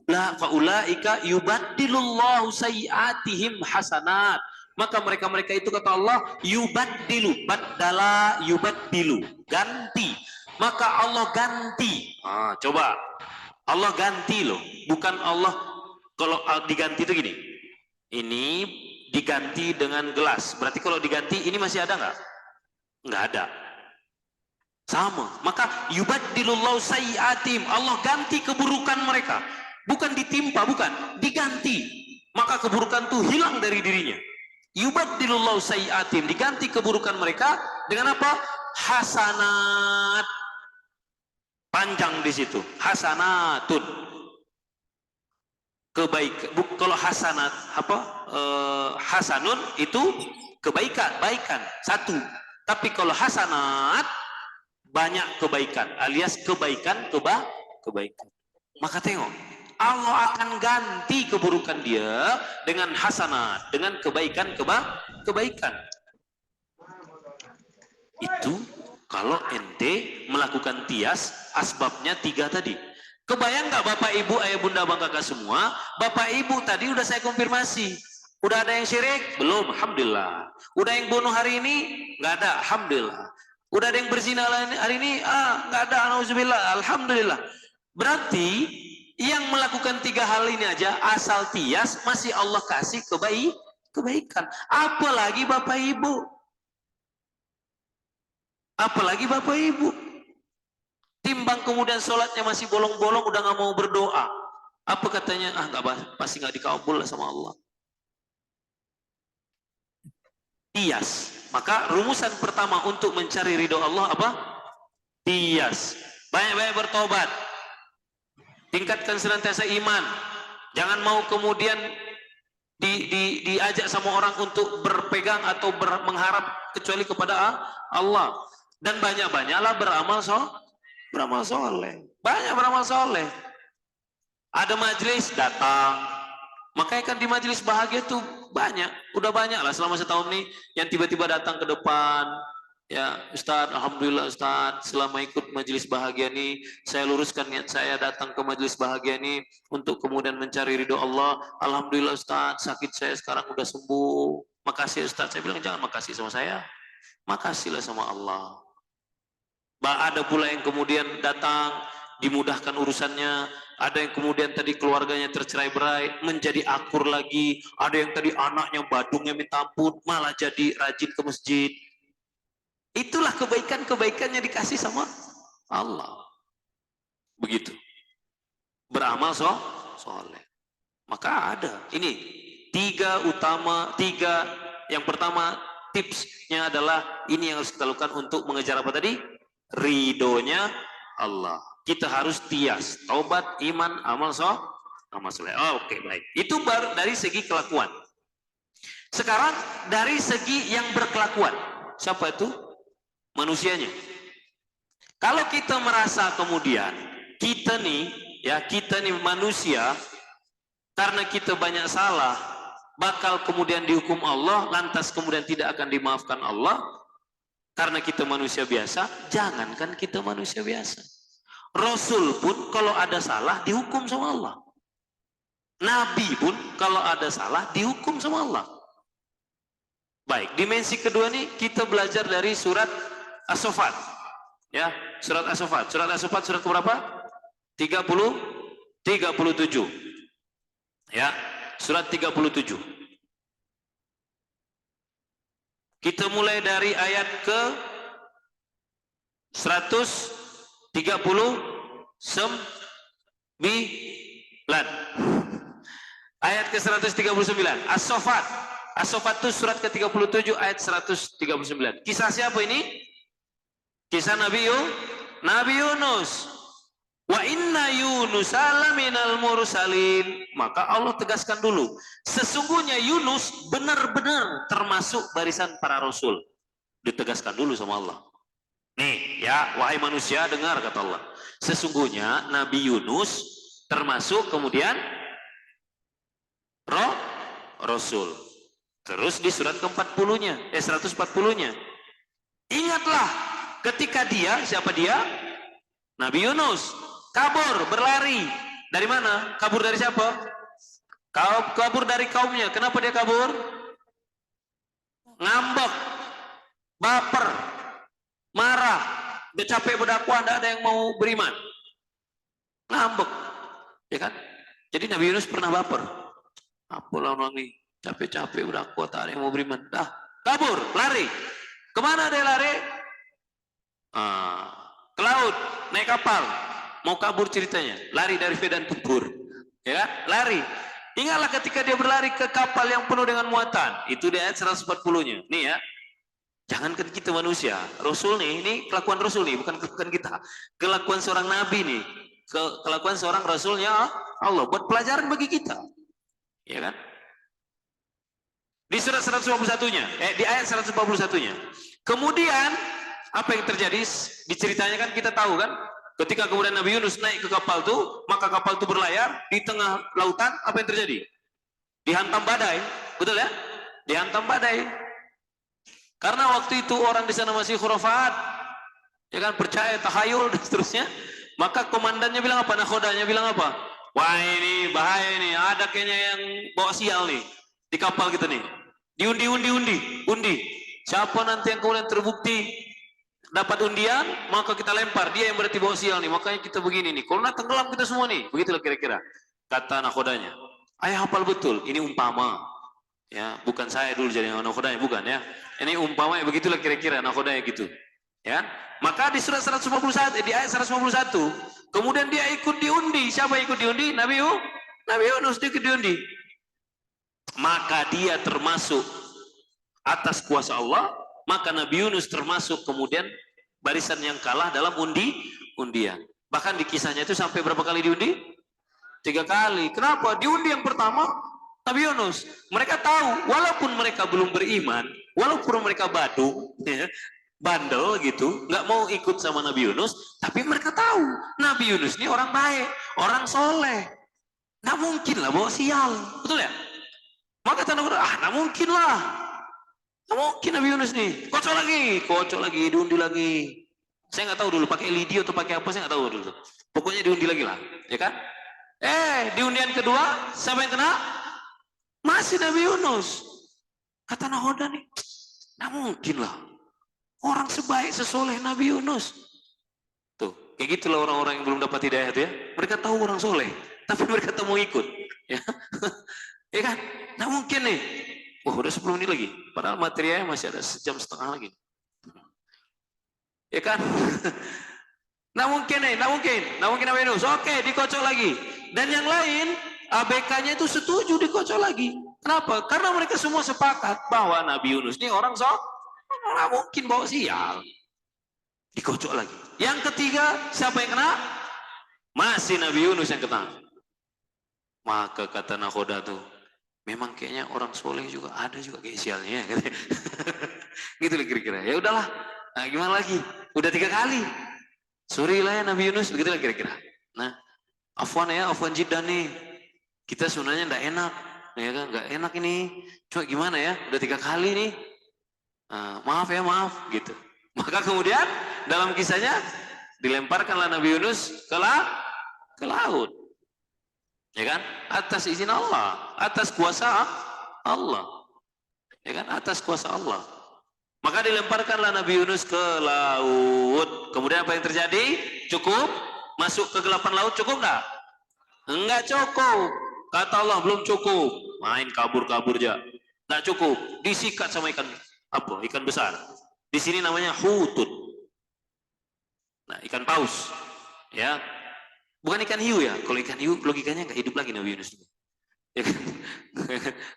la faulaika yubaddilullahu sayyiatihim hasanat. Maka mereka-mereka itu kata Allah yubaddilu, baddala yubaddilu, ganti. Maka Allah ganti. Coba Allah ganti loh, bukan Allah kalau diganti itu gini. Ini diganti dengan gelas. Berarti kalau diganti ini masih ada nggak? Nggak ada. Sama. Maka yubaddilullahu sayyiatim. Allah ganti keburukan mereka. Bukan ditimpa, bukan. Diganti. Maka keburukan itu hilang dari dirinya. Yubaddilullahu sayyiatim. Diganti keburukan mereka dengan apa? Hasanat. Panjang di situ. Hasanatun. Kebaikan. Kalau hasanat hasanun itu kebaikan, satu. Tapi kalau hasanat banyak kebaikan, alias kebaikan. Maka tengok, Allah akan ganti keburukan dia dengan hasanat, dengan kebaikan. Itu kalau ente melakukan tias, asbabnya 3 tadi. Kebayang nggak Bapak Ibu, ayah bunda bang kakak semua? Bapak Ibu tadi udah saya konfirmasi. Udah ada yang syirik? Belum, alhamdulillah. Udah yang bunuh hari ini? Nggak ada, alhamdulillah. Udah ada yang berzina hari ini? Nggak ada, alhamdulillah, alhamdulillah. Berarti yang melakukan 3 hal ini aja asal tias masih Allah kasih kebaikan. Apalagi Bapak Ibu. Timbang kemudian sholatnya masih bolong-bolong, udah nggak mau berdoa. Apa katanya? Pasti nggak dikabul lah sama Allah. Tias. Maka rumusan pertama untuk mencari ridho Allah apa? Tias. Banyak-banyak bertobat. Tingkatkan senantiasa iman. Jangan mau kemudian diajak sama orang untuk berpegang atau mengharap kecuali kepada Allah. Dan banyak-banyaklah beramal soleh. Banyak beramal soleh. Ada majelis, datang. Makanya kan di majelis bahagia tuh udah banyak lah selama setahun nih yang tiba-tiba datang ke depan. Ya Ustadz, alhamdulillah Ustadz, selama ikut majelis bahagia nih, saya luruskan niat saya datang ke majelis bahagia nih untuk kemudian mencari ridho Allah. Alhamdulillah Ustadz, sakit saya sekarang udah sembuh. Makasih Ustadz. Saya bilang jangan makasih sama saya, makasihlah sama Allah. Ada pula yang kemudian datang dimudahkan urusannya, ada yang kemudian tadi keluarganya tercerai-berai menjadi akur lagi, ada yang tadi anaknya badungnya minta ampun malah jadi rajin ke masjid. Itulah kebaikan-kebaikannya dikasih sama Allah. Begitu. Beramal soleh. Maka ada ini 3 utama, 3 yang pertama tipsnya adalah ini yang harus kita lakukan untuk mengejar apa tadi? Ridhonya Allah. Kita harus tias, taubat, iman, amal soleh. Oke, baik. Itu baru dari segi kelakuan. Sekarang dari segi yang berkelakuan. Siapa itu? Manusianya. Kalau kita merasa kemudian kita nih manusia, karena kita banyak salah bakal kemudian dihukum Allah, lantas kemudian tidak akan dimaafkan Allah karena kita manusia biasa. Jangankan kita manusia biasa, Rasul pun kalau ada salah dihukum sama Allah. Nabi pun kalau ada salah dihukum sama Allah. Baik, dimensi kedua nih kita belajar dari surat As-Saffat. Ya, surat As-Saffat. Surat As-Saffat surat berapa? 37. Ya, surat 37. Kita mulai dari ayat ke 139. Ayat ke 139. As-Saffat. As-Saffat itu surat ke-37 ayat 139. Kisah siapa ini? Kisah Nabi Yunus. Wa inna Yunus minal mursalin. Maka Allah tegaskan dulu, sesungguhnya Yunus benar-benar termasuk barisan para rasul. Ditegaskan dulu sama Allah. Nih ya, wahai manusia dengar kata Allah. Sesungguhnya Nabi Yunus termasuk kemudian Rasul. Terus di surat ke-40-nya, 140-nya. Ingatlah ketika dia, siapa dia? Nabi Yunus kabur, berlari. Dari mana? Kabur dari siapa? Kabur dari kaumnya. Kenapa dia kabur? Ngambek, baper, marah, udah capek berdakwah, tidak ada yang mau beriman. Ngambek, ya kan? Jadi Nabi Yunus pernah baper. Apalah orang ini, capek-capek berdakwah, tak ada yang mau beriman. Dah, kabur, lari. Kemana dia lari? Ke laut, naik kapal. Mau kabur ceritanya, lari dari Medan Tempur, ya kan? Lari. Ingatlah ketika dia berlari ke kapal yang penuh dengan muatan. Itu di ayat 140-nya. Nih ya, jangankan kita manusia, Rasul nih, ini kelakuan Rasul nih, bukan kita. Kelakuan seorang Nabi nih, kelakuan seorang Rasulnya Allah, buat pelajaran bagi kita, ya kan? Di surat 151-nya, di ayat 141-nya. Kemudian apa yang terjadi? Diceritanya kan kita tahu kan? Ketika kemudian Nabi Yunus naik ke kapal itu, maka kapal itu berlayar di tengah lautan. Apa yang terjadi? Dihantam badai, betul ya? Dihantam badai. Karena waktu itu orang di sana masih khurafat, ya kan, percaya, tahayul dan seterusnya. Maka komandannya bilang apa? Nakhodanya bilang apa? Wah ini bahaya nih, ada kayaknya yang bawa sial nih di kapal kita nih. Undi. Siapa nanti yang kemudian terbukti dapat undian, maka kita lempar, dia yang berarti bawa sial nih. Makanya kita begini nih, kalau tenggelam kita semua nih. Begitulah kira-kira kata nakhodanya. Ayah hafal betul, ini umpama ya, bukan saya dulu jadi nakhodanya, bukan ya, ini umpama ya, begitulah kira-kira nakhodanya gitu ya. Maka di surat 151, di ayat 151, kemudian dia ikut diundi. Siapa yang ikut diundi? Nabi Yunus ikut diundi. Maka dia termasuk atas kuasa Allah. Maka Nabi Yunus termasuk kemudian barisan yang kalah dalam undian. Bahkan di kisahnya itu sampai berapa kali diundi? 3 kali. Kenapa? Diundi yang pertama Nabi Yunus. Mereka tahu, walaupun mereka belum beriman, walaupun mereka badung, ya, bandel gitu, nggak mau ikut sama Nabi Yunus, tapi mereka tahu Nabi Yunus ini orang baik, orang soleh. Nggak mungkin lah bawa sial, betul ya? Maka tanda nggak mungkin lah. Nggak mungkin Nabi Yunus nih, kocok lagi, diundi lagi. Saya nggak tahu dulu pakai lidi atau pakai apa, saya nggak tahu dulu. Pokoknya diundi lagi lah, ya kan? Di undian kedua, siapa yang kena? Masih Nabi Yunus. Kata nahoda nih, nggak mungkin lah. Orang sebaik, sesoleh Nabi Yunus. Tuh, kayak gitulah orang-orang yang belum dapat hidayah ya. Mereka tahu orang soleh, tapi mereka tak mau ikut. Ya, ya kan? Nggak mungkin nih. Wah, udah 10 menit lagi. Padahal materialnya masih ada 1,5 jam lagi. Ya kan? Nggak mungkin nih, nggak mungkin Nabi Yunus. Oke, dikocok lagi. Dan yang lain, ABK-nya itu setuju dikocok lagi. Kenapa? Karena mereka semua sepakat bahwa Nabi Yunus ini orang nggak mungkin bawa sial. Dikocok lagi. Yang ketiga, siapa yang kena? Masih Nabi Yunus yang kena. Maka kata nakhoda tuh, memang kayaknya orang soleh juga ada juga kayak sialnya. Gitu lah kira-kira. Ya udahlah. Nah, gimana lagi? Udah 3 kali. Sorry lah ya Nabi Yunus. Begitu lah kira-kira. Nah, afwan jiddan nih. Kita sebenarnya nggak enak. Ya kan? Nggak enak ini. Cuma gimana ya? Udah 3 kali nih. Maaf gitu. Maka kemudian dalam kisahnya dilemparkanlah Nabi Yunus ke laut. Ya kan? Atas izin Allah, atas kuasa Allah. Ya kan? Atas kuasa Allah. Maka dilemparkanlah Nabi Yunus ke laut. Kemudian apa yang terjadi? Cukup? Masuk ke kegelapan laut cukup enggak? Enggak cukup. Kata Allah belum cukup. Main kabur-kabur aja. Enggak cukup. Disikat sama ikan apa? Ikan besar. Di sini namanya hutun. Nah, ikan paus. Ya. Bukan ikan hiu ya. Kalau ikan hiu logikanya enggak hidup lagi Nabi Yunus. Ya kan?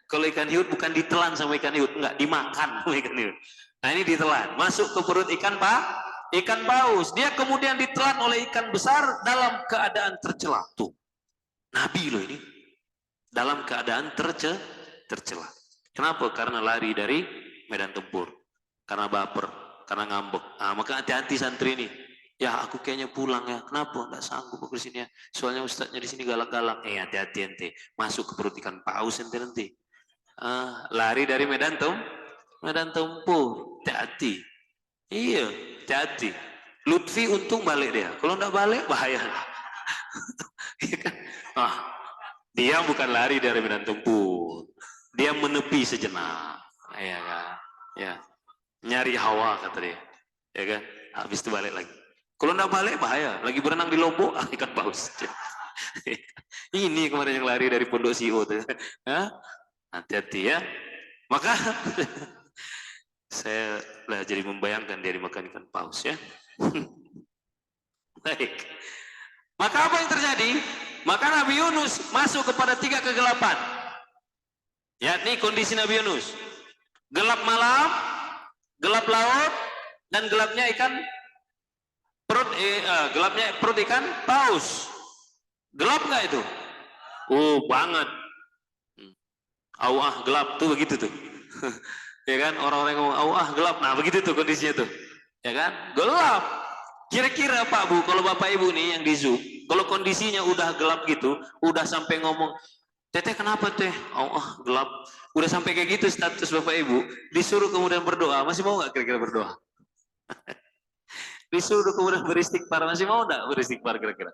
Kalau ikan hiu bukan ditelan sama ikan hiu, enggak dimakan sama ikan hiu. Nah, ini ditelan, masuk ke perut ikan paus. Dia kemudian ditelan oleh ikan besar dalam keadaan tercela. Tuh, Nabi loh ini dalam keadaan tercela. Kenapa? Karena lari dari medan tempur, karena baper, karena ngambek. Nah, maka hati-hati santri ini. Ya, aku kayaknya pulang ya. Kenapa? Nggak sanggup aku di sini ya. Soalnya ustadznya di sini galak-galak. Hati-hati ente. Masuk ke perut ikan paus ente nanti. Lari dari medan tempur. Hati-hati. Iya, hati-hati. Lutfi untung balik dia. Kalau nggak balik bahaya. Iya kan? Dia bukan lari dari medan tempur. Dia menepi sejenak. Ya kan? Ya. Nyari hawa kata dia. Ya kan? Habis itu balik lagi. Kalau nggak balik bahaya. Lagi berenang di Lombok, ikan paus. Ini kemarin yang lari dari Pondok Sio tuh. Hati-hati ya. Maka saya lah jadi membayangkan dia dimakan ikan paus ya. Baik. Maka apa yang terjadi? Maka Nabi Yunus masuk kepada 3 kegelapan. Yakni kondisi Nabi Yunus. Gelap malam, gelap laut, dan gelapnya perut ikan paus. Gelap nggak itu? Oh, banget. Gelap tuh begitu tuh. Ya kan, orang-orang ngomong gelap. Nah, begitu tuh kondisinya tuh. Ya kan? Gelap. Kira-kira Pak Bu, kalau Bapak Ibu nih yang di Zoom, kalau kondisinya udah gelap gitu, udah sampai ngomong, "Teteh kenapa teh?" Gelap. Udah sampai kayak gitu status Bapak Ibu, disuruh kemudian berdoa, masih mau nggak kira-kira berdoa? Disuruh kemudian beristighfar, masih mau nggak beristighfar kira-kira?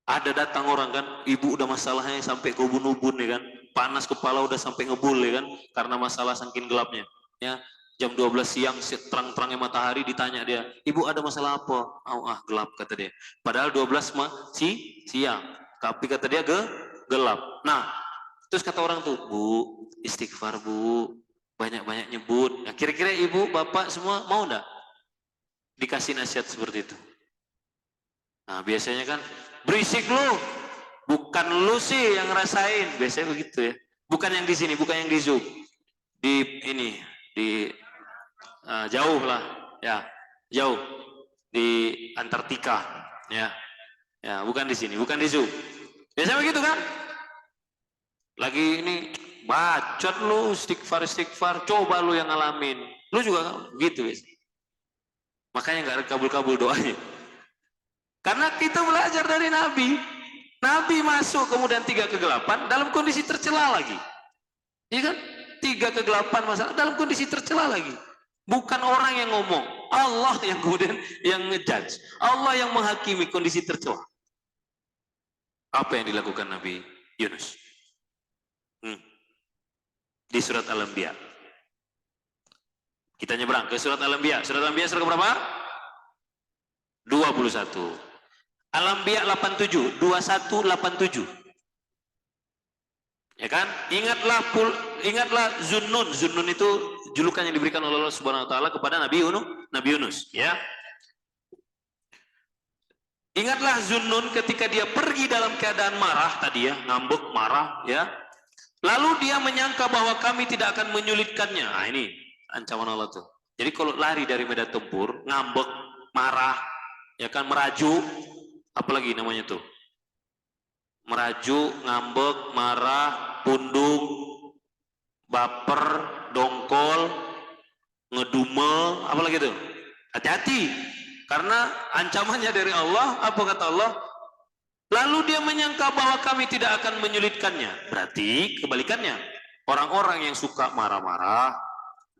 Ada datang orang kan, ibu udah masalahnya sampai ke ubun-ubun ya kan, panas kepala udah sampai ngebul ya kan, karena masalah saking gelapnya. Ya, jam 12 siang terang-terangnya matahari ditanya dia, "Ibu ada masalah apa?" Gelap kata dia. Padahal 12 siang, tapi kata dia gelap. Nah, terus kata orang tuh, "Bu, istighfar Bu, banyak-banyak nyebut." Nah, kira-kira ibu, bapak semua mau enggak dikasih nasihat seperti itu? Nah, biasanya kan, "Berisik lu, bukan lu sih yang ngerasain." Biasanya begitu ya. Bukan yang di sini, bukan yang di Zoom. Di jauh lah, ya, jauh di Antartika, ya, ya, bukan di sini, bukan di Zoom. Biasanya begitu kan? Lagi ini bacot lu, istighfar, coba lu yang ngalamin. Lu juga gitu guys. Makanya nggak kabul-kabul doanya. Karena kita belajar dari Nabi. Nabi masuk kemudian 3 kegelapan dalam kondisi tercela lagi. Iya kan? 3 kegelapan masalah dalam kondisi tercela lagi. Bukan orang yang ngomong, Allah yang kemudian yang ngejudge. Allah yang menghakimi kondisi tercela. Apa yang dilakukan Nabi Yunus? Di surat Al-Anbiya. Kita nyebrang ke surat Al-Anbiya. Surat Al-Anbiya surat berapa? 21. Al-Anbiya 87, 2187. Ya kan? Ingatlah Zunnun. Zunnun itu julukan yang diberikan oleh Allah Subhanahu wa taala kepada Nabi Yunus, ya. Ingatlah Zunnun ketika dia pergi dalam keadaan marah tadi ya, ngambek, marah ya. Lalu dia menyangka bahwa kami tidak akan menyulitkannya. Nah, ini ancaman Allah tuh. Jadi kalau lari dari medan tempur, ngambek, marah, ya kan, merajuk, apalagi namanya tuh, merajuk, ngambek, marah, pundung, baper, dongkol, ngedumel, apalagi tuh, hati-hati, karena ancamannya dari Allah. Apa kata Allah? Lalu dia menyangka bahwa kami tidak akan menyulitkannya. Berarti kebalikannya, orang-orang yang suka marah-marah,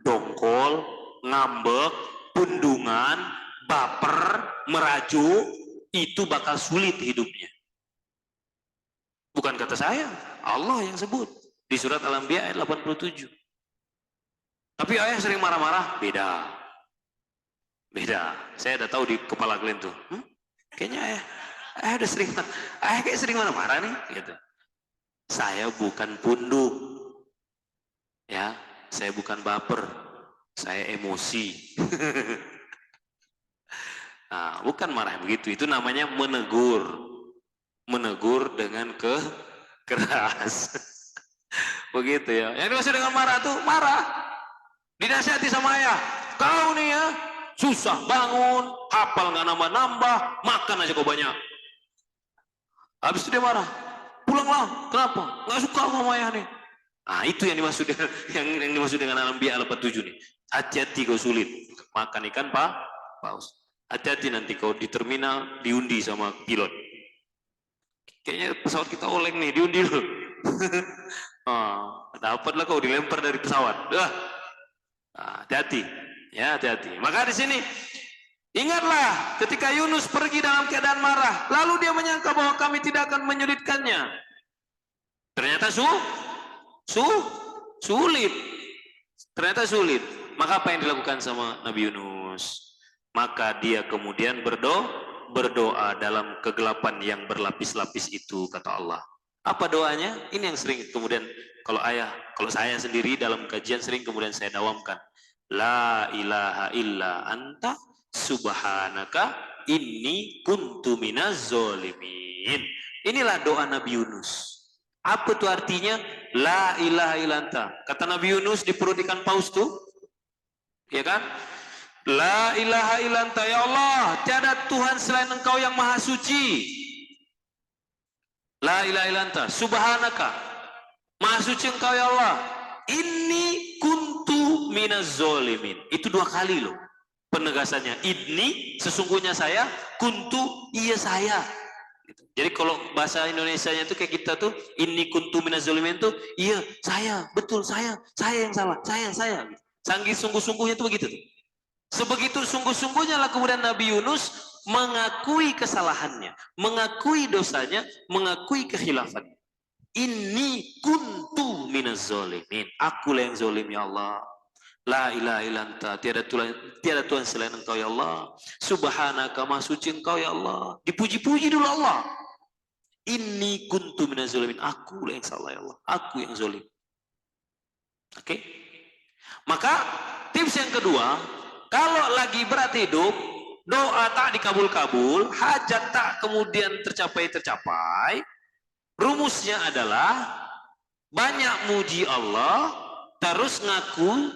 dongkol, ngambek, pundungan, baper, merajuk, itu bakal sulit hidupnya. Bukan kata saya, Allah yang sebut di surat Al-Anbiya ayat 87. Tapi ayah sering marah-marah, beda. Beda. Saya udah tahu di kepala kalian tuh. Kayaknya ayah udah sering, ayah kayak sering marah-marah nih, gitu. Saya bukan punduk, ya. Saya bukan baper, saya emosi. Nah, bukan marah begitu. Itu namanya menegur, menegur dengan keras. Begitu ya. Yang dimaksud dengan marah tuh marah. Dinasihati sama ayah. Kau nih ya susah bangun, hafal nggak nambah-nambah, makan aja kau banyak. Habis itu dia marah. Pulanglah. Kenapa? Nggak suka sama ayah nih. Nah, itu yang dimaksud dengan yang dimaksud dengan Al-Anbiya 87 nih. Hati-hati kau sulit makan ikan paus. Hati-hati nanti kau di terminal diundi sama pilot. Kayaknya pesawat kita oleng nih, diundi dulu. Dapatlah kau dilempar dari pesawat. Hati-hati, ya hati-hati. Maka di sini ingatlah ketika Yunus pergi dalam keadaan marah, lalu dia menyangka bahwa kami tidak akan menyulitkannya. Ternyata sulit. Ternyata sulit. Maka apa yang dilakukan sama Nabi Yunus? Maka dia kemudian berdoa dalam kegelapan yang berlapis-lapis itu, kata Allah. Apa doanya? Ini yang sering kemudian kalau saya sendiri dalam kajian sering kemudian saya dawamkan. La ilaha illa anta subhanaka inni kuntu minaz zolimin. Inilah doa Nabi Yunus. Apa itu artinya? La ilaha illa anta. Kata Nabi Yunus di perut ikan paus tuh, ya kan? La ilaha illa anta, ya Allah, tiada Tuhan selain Engkau yang maha suci. La ilaha illa anta, subhanaka, maha suci Engkau ya Allah. Inni kuntu minaz zolimin. Itu 2 kali loh penegasannya. Ini sesungguhnya saya, kuntu iya saya. Jadi kalau bahasa Indonesianya itu kayak kita tuh, inni kuntu minaz zolimin tuh, iya saya, betul saya yang salah, saya. Sanggih sungguh-sungguhnya itu begitu tuh. Sebegitu sungguh-sungguhnya lah kemudian Nabi Yunus mengakui kesalahannya, mengakui dosanya, mengakui kehilafannya. Inni kuntu minaz zolimin. Akulah yang zolim ya Allah. La ilaha illa anta, tiada Tuhan selain Engkau ya Allah. Subhanaka, maha suci Engkau ya Allah. Dipuji-puji dulu Allah. Inni kuntu minaz zolimin. Akulah yang salah ya Allah. Aku yang zolim. Oke? Maka tips yang kedua, kalau lagi berat hidup, doa tak dikabul-kabul, hajat tak kemudian tercapai, rumusnya adalah banyak muji Allah, terus ngakuin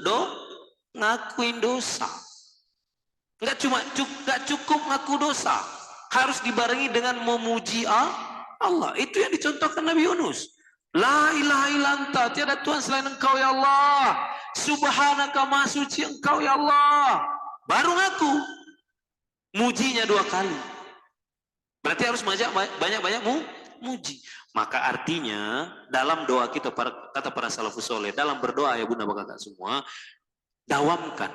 dosa. Enggak cukup ngaku dosa, harus dibarengi dengan memuji Allah. Itu yang dicontohkan Nabi Yunus. La ilaha illa anta, tiada Tuhan selain Engkau ya Allah. Subhanaka, maha suci Engkau ya Allah. Baru ngaku. Mujinya 2 kali. Berarti harus banyak-banyak muji. Maka artinya dalam doa kita, kata para salafus soleh, dalam berdoa ya bunda bapak semua, dawamkan,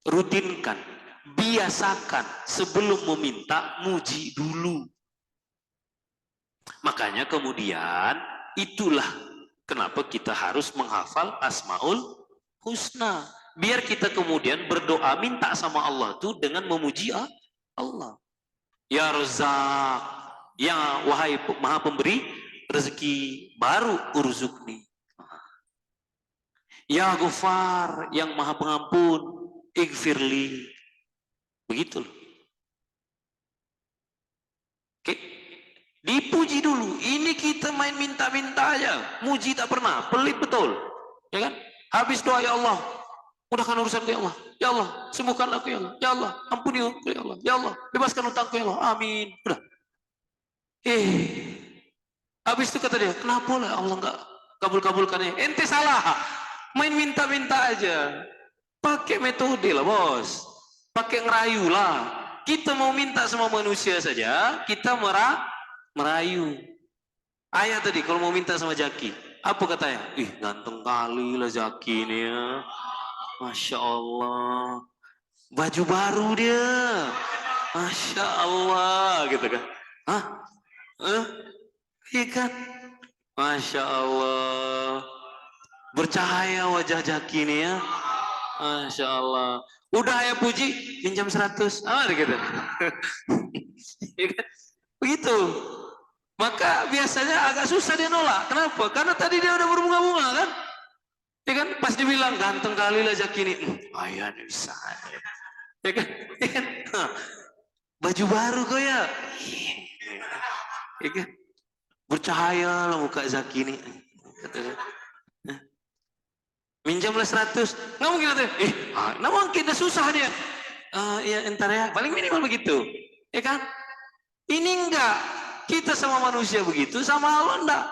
rutinkan, biasakan sebelum meminta, muji dulu. Makanya kemudian itulah kenapa kita harus menghafal Asmaul Husna. Biar kita kemudian berdoa minta sama Allah tuh dengan memuji Allah. Ya Razzaq, ya wahai maha pemberi rezeki, baru urzukni. Ya Ghafar, yang maha pengampun, ighfirli. Begitu loh. Oke. Dipuji dulu. Ini kita main minta-minta aja. Muji tak pernah. Pelit betul. Ya kan? Habis doa, ya Allah, mudahkan urusanku ya Allah. Ya Allah, sembuhkan aku ya Allah. Ya Allah, ampuni aku ya Allah. Ya Allah, bebaskan utangku ya Allah. Amin. Udah. Habis itu kata dia, kenapa lah Allah enggak kabul-kabulkannya? Ente salah. Main minta-minta aja. Pakai metode lah, bos. Pakai ngerayu lah. Kita mau minta sama manusia saja, kita merayu. Ayah tadi kalau mau minta sama Jaki, apa katanya? Ih, ganteng kali lah Jaki ini ya. Masya Allah. Baju baru dia. Masya Allah, gitu kan. Hah? Iya kan? Masya Allah. Bercahaya wajah Jaki ini ya. Masya Allah. Udah ya puji, pinjam 100. Ah, gitu. Ya kan? Begitu. Maka biasanya agak susah dia nolak. Kenapa? Karena tadi dia udah berbunga-bunga kan? Ya kan? Pas dibilang ganteng kali lah Jaki ini. Ayah bisa. Ya kan? Ya kan? Baju baru kok ya. Ya kan? Bercahaya lah muka Zaki ini. Minjamlah 100. Nggak mungkin nanti. Nggak mungkin, udah susah dia. Ya entar ya. Paling minimal begitu. Ya kan? Ini enggak. Kita sama manusia begitu, sama Allah enggak.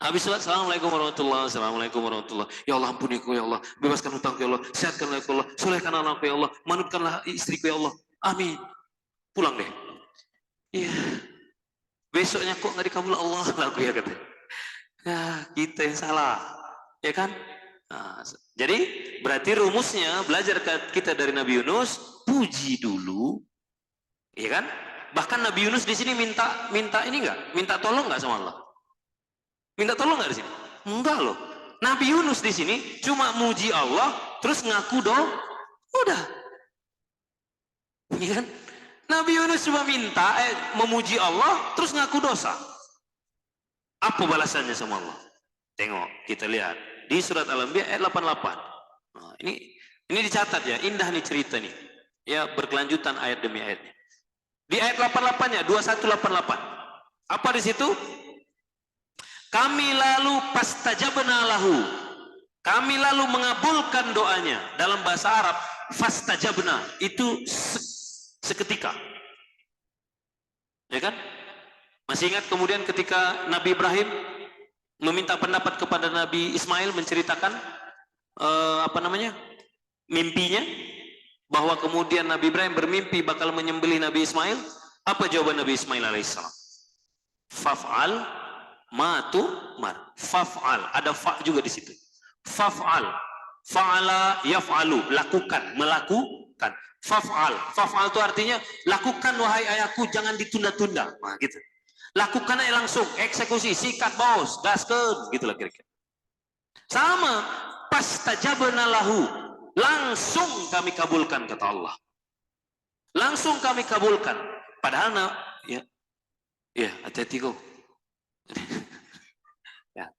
Habis sholat, assalamualaikum warahmatullahi wabarakatuh. Assalamualaikum warahmatullahi wabarakatuh. Ya Allah, ampuniku ya Allah. Bebaskan hutangku ya Allah. Sehatkanlah ya Allah. Solehkan anakku ya Allah. Manutkanlah istriku ya Allah. Amin. Pulang deh. Iya. Besoknya kok nggak dikabul Allah lagu ya kata. Nah, kita yang salah. Ya kan? Nah, jadi berarti rumusnya belajar kita dari Nabi Yunus, puji dulu. Ya kan? Bahkan Nabi Yunus di sini minta ini enggak? Minta tolong enggak sama Allah? Minta tolong enggak di sini? Enggak loh. Nabi Yunus di sini cuma muji Allah, terus ngaku dong. Udah. Ya kan? Nabi Yunus cuma minta memuji Allah, terus ngaku dosa. Apa balasannya sama Allah? Tengok, kita lihat di surat Al-Anbiya ayat 88. Nah, ini dicatat ya, indah nih cerita nih. Ya, berkelanjutan ayat demi ayat. Di ayat 88-nya 2188. Apa di situ? Kami lalu pastajabna lahu. Kami lalu mengabulkan doanya. Dalam bahasa Arab, fastajabna itu seketika. Ya kan? Masih ingat kemudian ketika Nabi Ibrahim meminta pendapat kepada Nabi Ismail menceritakan mimpinya, bahwa kemudian Nabi Ibrahim bermimpi bakal menyembelih Nabi Ismail. Apa jawaban Nabi Ismail alaihissalam? Faf'al ma tu'mar. Faf'al, ada fa juga di situ. Faf'al, fa'ala yaf'alu, lakukan, melakukan. Faf'al, faf'al itu artinya lakukan wahai ayahku, jangan ditunda-tunda. Nah, gitu. Lakukan aja langsung, eksekusi, sikat bos, gaskeun, gitulah kira-kira. Sama, pastajabna lahu. Langsung kami kabulkan, kata Allah. Langsung kami kabulkan. Padahal ya hati-hati kok. Ya.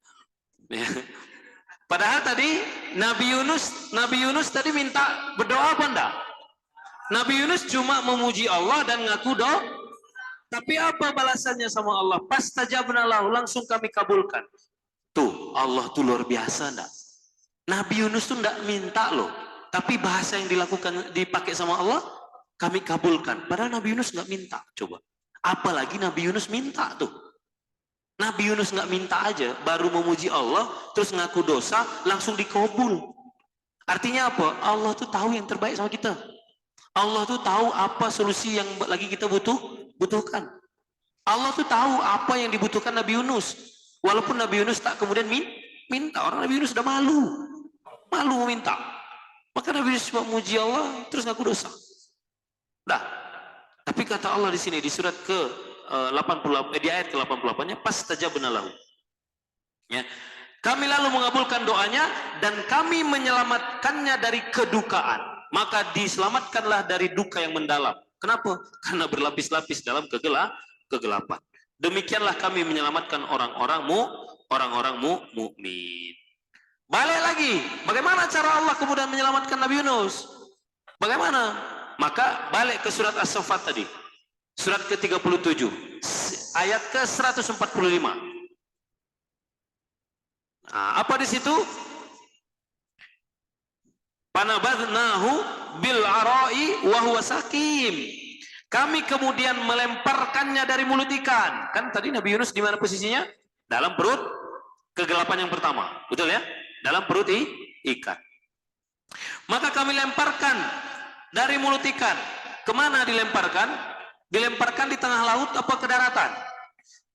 Padahal tadi Nabi Yunus tadi minta berdoa apa enggak? Nabi Yunus cuma memuji Allah dan ngaku doa. Tapi apa balasannya sama Allah? Pastajabna lahu, langsung kami kabulkan. Tuh, Allah tuh luar biasa enggak? Nabi Yunus tuh enggak minta loh, tapi bahasa yang dipakai sama Allah, kami kabulkan. Padahal Nabi Yunus enggak minta, coba. Apalagi Nabi Yunus minta tuh. Nabi Yunus enggak minta aja, baru memuji Allah, terus ngaku dosa, langsung dikabul. Artinya apa? Allah tuh tahu yang terbaik sama kita. Allah tuh tahu apa solusi yang lagi kita butuhkan. Allah tuh tahu apa yang dibutuhkan Nabi Yunus. Walaupun Nabi Yunus tak kemudian minta, orang Nabi Yunus udah malu meminta. Maka Nabi Yunus cuma muji Allah terus ngaku dosa. Dah. Tapi kata Allah di sini di surat ke 88 di ayat ke-88-nya pastajabna lahu. Ya. Kami lalu mengabulkan doanya dan kami menyelamatkannya dari kedukaan. Maka diselamatkanlah dari duka yang mendalam. Kenapa? Karena berlapis-lapis dalam kegelapan. Demikianlah kami menyelamatkan orang-orang mukmin. Balik lagi, bagaimana cara Allah kemudian menyelamatkan Nabi Yunus? Bagaimana? Maka balik ke surat As-Saffat tadi. Surat ke-37, ayat ke-145. Nah, apa di situ? Panabadnahu bil ara'i wa huwa sakim. Kami kemudian melemparkannya dari mulut ikan. Kan tadi Nabi Yunus di mana posisinya? Dalam perut kegelapan yang pertama. Betul ya? Dalam perut ikan. Maka kami lemparkan dari mulut ikan. Kemana dilemparkan? Dilemparkan di tengah laut apa ke daratan?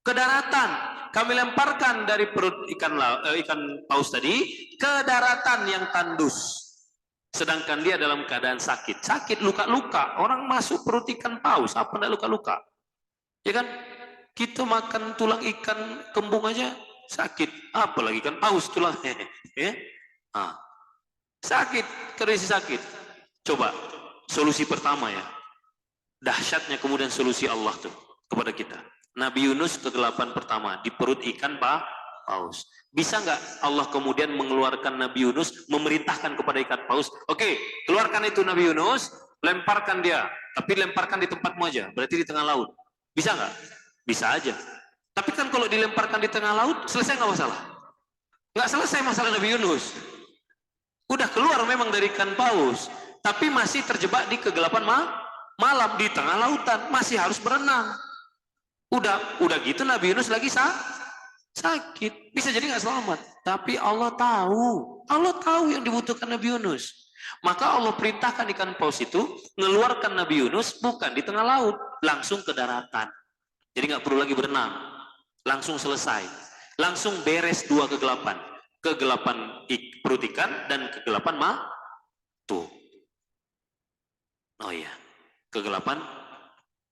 Ke daratan. Kami lemparkan dari perut ikan paus tadi ke daratan yang tandus. Sedangkan dia dalam keadaan sakit, luka-luka. Orang masuk perut ikan paus, apa enggak luka-luka? Ya kan? Kita makan tulang ikan kembung aja sakit, apalagi ikan paus tulangnya. Ya? Sakit, kondisi sakit. Coba, solusi pertama ya. Dahsyatnya kemudian solusi Allah tuh kepada kita. Nabi Yunus kegelapan pertama di perut ikan paus. Bisa nggak Allah kemudian mengeluarkan Nabi Yunus, memerintahkan kepada ikan paus, oke, keluarkan itu Nabi Yunus, lemparkan dia, tapi lemparkan di tempatmu aja, berarti di tengah laut. Bisa nggak? Bisa aja. Tapi kan kalau dilemparkan di tengah laut, selesai nggak masalah? Nggak selesai masalah Nabi Yunus. Udah keluar memang dari ikan paus, tapi masih terjebak di kegelapan malam di tengah lautan, masih harus berenang. Udah gitu Nabi Yunus lagi sakit, bisa jadi nggak selamat. Tapi Allah tahu yang dibutuhkan Nabi Yunus. Maka Allah perintahkan ikan paus itu mengeluarkan Nabi Yunus bukan di tengah laut, langsung ke daratan. Jadi nggak perlu lagi berenang, langsung selesai, langsung beres dua kegelapan perut ikan dan kegelapan tuh. Oh iya, kegelapan,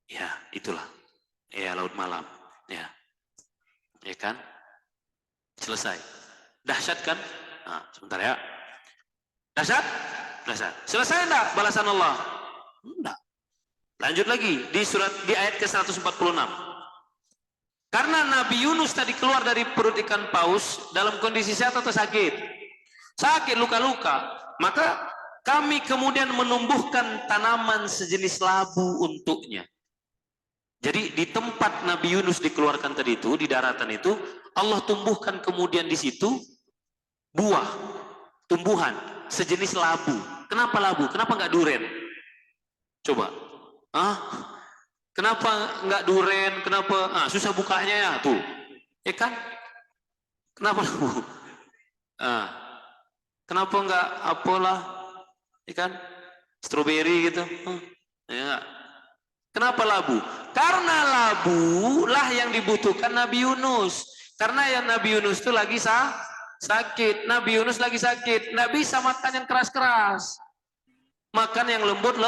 ya itulah, ya laut malam, ya kan, selesai. Dahsyat kan? Nah, sebentar ya. Dahsyat, selesai enggak balasan Allah? Enggak. Lanjut lagi di ayat ke 146. Karena Nabi Yunus tadi keluar dari perut ikan paus dalam kondisi sehat atau sakit? Sakit, luka-luka. Maka kami kemudian menumbuhkan tanaman sejenis labu untuknya. Jadi di tempat Nabi Yunus dikeluarkan tadi itu, di daratan itu, Allah tumbuhkan kemudian di situ buah, tumbuhan sejenis labu. Kenapa labu? Kenapa nggak duren? Coba. Kenapa nggak duren? Kenapa? Susah bukanya ya tuh. Ya kan? Kenapa labu? Kenapa nggak apalah? Ya kan? Stroberi gitu. Ya. Kenapa labu? Karena labu lah yang dibutuhkan Nabi Yunus. Karena yang Nabi Yunus itu lagi sakit. Nabi Yunus lagi sakit. Nggak bisa makan yang keras-keras. Makan yang lembut.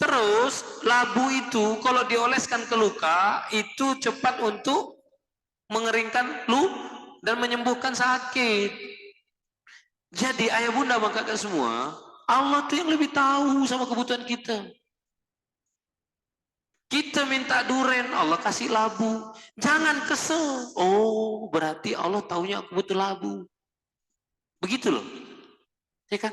Terus labu itu kalau dioleskan ke luka itu cepat untuk mengeringkan dan menyembuhkan sakit. Jadi ayah bunda bangkakan semua, Allah tuh yang lebih tahu sama kebutuhan kita. Kita minta duren, Allah kasih labu. Jangan kesel. Oh, berarti Allah taunya aku butuh labu. Begitu loh. Ya kan?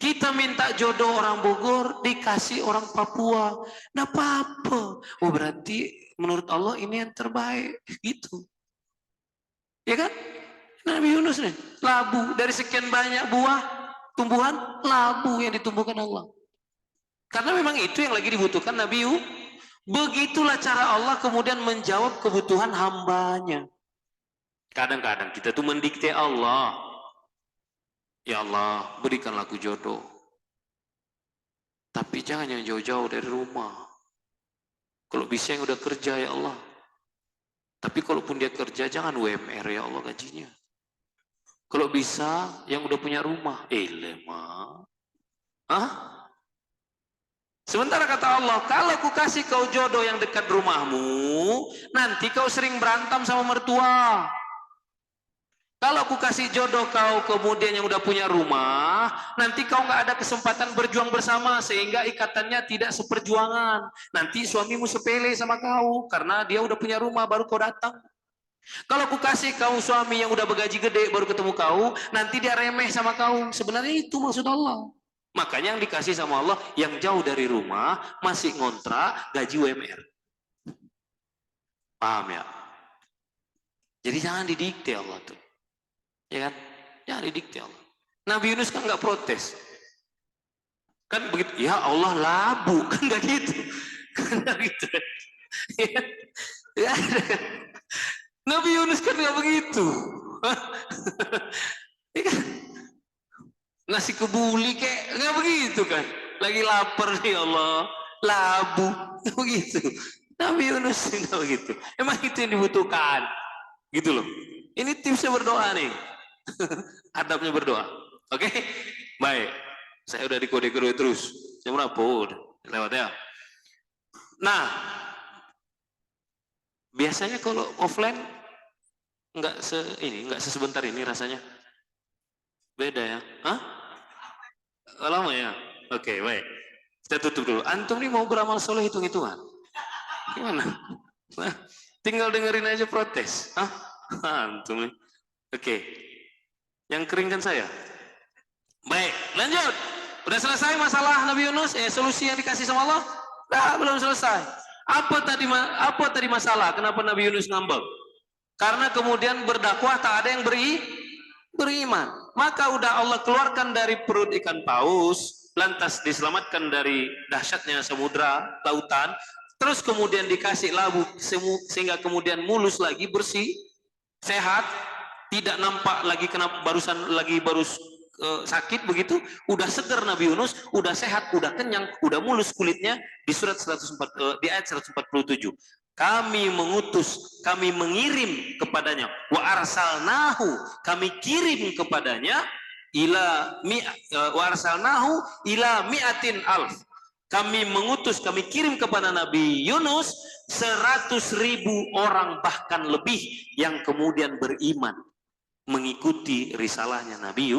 Kita minta jodoh orang Bogor, dikasih orang Papua. Nggak apa-apa. Oh, berarti menurut Allah ini yang terbaik. Gitu. Ya kan? Nabi Yunus nih, labu. Dari sekian banyak buah, tumbuhan, labu yang ditumbuhkan Allah. Karena memang itu yang lagi dibutuhkan Nabi Yunus. Begitulah cara Allah kemudian menjawab kebutuhan hambanya. Kadang-kadang kita tuh mendikte Allah. Ya Allah, berikanlah aku jodoh. Tapi jangan yang jauh-jauh dari rumah. Kalau bisa yang udah kerja ya Allah. Tapi kalaupun dia kerja jangan UMR ya Allah gajinya. Kalau bisa yang udah punya rumah. Lemah. Sementara kata Allah, kalau ku kasih kau jodoh yang dekat rumahmu, nanti kau sering berantem sama mertua. Kalau ku kasih jodoh kau kemudian yang udah punya rumah, nanti kau nggak ada kesempatan berjuang bersama sehingga ikatannya tidak seperjuangan. Nanti suamimu sepele sama kau karena dia udah punya rumah baru kau datang. Kalau ku kasih kau suami yang udah bergaji gede baru ketemu kau, nanti dia remeh sama kau. Sebenarnya itu maksud Allah. Makanya yang dikasih sama Allah yang jauh dari rumah, masih ngontrak, gaji UMR. Paham ya? Jadi jangan didikte Allah tuh. Ya kan? Jangan didikte Allah. Nabi Yunus kan nggak protes. Kan begitu, ya Allah labu. Kan nggak gitu. Kan nggak gitu. Ya, Nabi Yunus kan nggak begitu. Ya kan? Nasi kebuli kayak nggak begitu kan, lagi lapar nih Allah labu begitu. Nabi Yunus nggak begitu, emang itu yang dibutuhkan gitu loh. Ini tipsnya berdoa nih. Adabnya berdoa. Oke, baik, saya udah di kode-kode terus jam berapa udah lewat ya. Nah, Biasanya kalau offline nggak sesebentar ini rasanya. Beda ya? Hah? Lama ya? Oke, baik. Kita tutup dulu. Antum nih mau beramal soleh hitung-hitungan? Gimana? Nah, tinggal dengerin aja protes. Hah? Antum nih. Oke. Yang kering kan saya. Baik, lanjut. Udah selesai masalah Nabi Yunus? Solusi yang dikasih sama Allah? Nah, belum selesai. Apa tadi masalah? Kenapa Nabi Yunus ngambek? Karena kemudian berdakwah tak ada yang beriman. Maka udah Allah keluarkan dari perut ikan paus, lantas diselamatkan dari dahsyatnya samudra, lautan, terus kemudian dikasih labu sehingga kemudian mulus lagi, bersih, sehat, tidak nampak lagi baru sakit begitu, udah segar Nabi Yunus, udah sehat, udah kenyang, udah mulus kulitnya. Di di ayat 147, kami mengutus, kami mengirim kepadanya, wa arsalnahu, kami kirim kepadanya, wa arsalnahu ila mi'atin alf, kami mengutus, kami kirim kepada Nabi Yunus 100.000 orang bahkan lebih yang kemudian beriman mengikuti risalahnya Nabi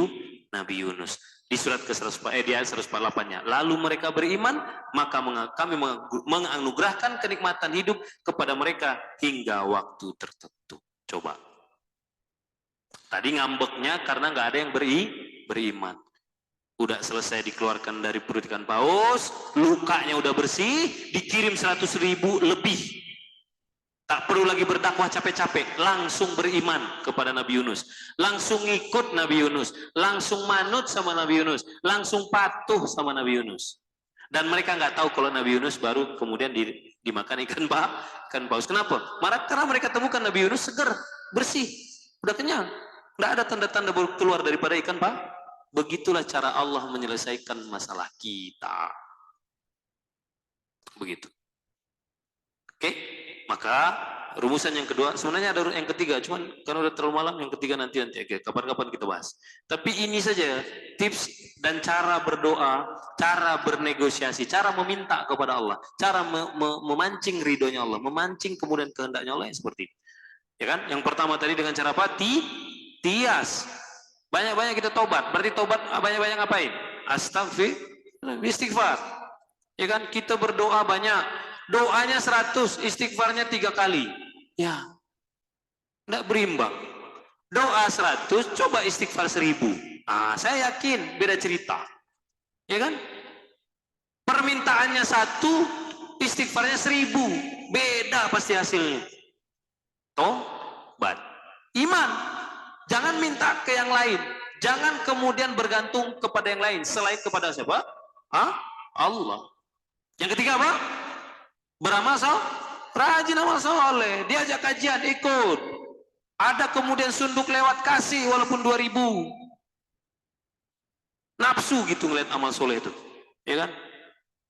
Yunus. Di surat di ayat 148-nya, lalu mereka beriman, maka kami menganugerahkan kenikmatan hidup kepada mereka hingga waktu tertentu. Coba. Tadi ngambeknya karena nggak ada yang beriman. Udah selesai dikeluarkan dari perut ikan paus, lukanya udah bersih, dikirim 100.000 lebih. Tak perlu lagi berdakwah capek-capek, langsung beriman kepada Nabi Yunus, langsung ikut Nabi Yunus, langsung manut sama Nabi Yunus, langsung patuh sama Nabi Yunus. Dan mereka nggak tahu kalau Nabi Yunus baru kemudian dimakan ikan paus. Kenapa? Karena mereka temukan Nabi Yunus segar, bersih, udah kenyang, nggak ada tanda-tanda keluar daripada ikan paus. Begitulah cara Allah menyelesaikan masalah kita. Begitu. Oke? Maka rumusan yang kedua, sebenarnya ada yang ketiga, cuman karena udah terlalu malam, yang ketiga nanti. Oke, kapan-kapan kita bahas. Tapi ini saja tips dan cara berdoa, cara bernegosiasi, cara meminta kepada Allah, cara memancing ridhonya Allah, memancing kemudian kehendaknya Allah yang seperti ini. Ya kan? Yang pertama tadi dengan cara apa? Tias. Banyak-banyak kita tobat. Berarti tobat banyak-banyak ngapain? Istighfar. Ya kan? Kita berdoa banyak. Doanya 100, istighfarnya 3 kali. Ya, tidak berimbang. Doa 100, coba istighfar 1000. Saya yakin beda cerita. Ya kan? Permintaannya 1, istighfarnya 1000. Beda pasti hasilnya. Tobat. Iman. Jangan minta ke yang lain. Jangan kemudian bergantung kepada yang lain. Selain kepada siapa? Allah. Yang ketiga apa? Beramal rajin amal soleh, diajak kajian ikut, ada kemudian sunduk lewat kasih walaupun 2000, nafsu gitu ngeliat amal soleh itu, ya kan?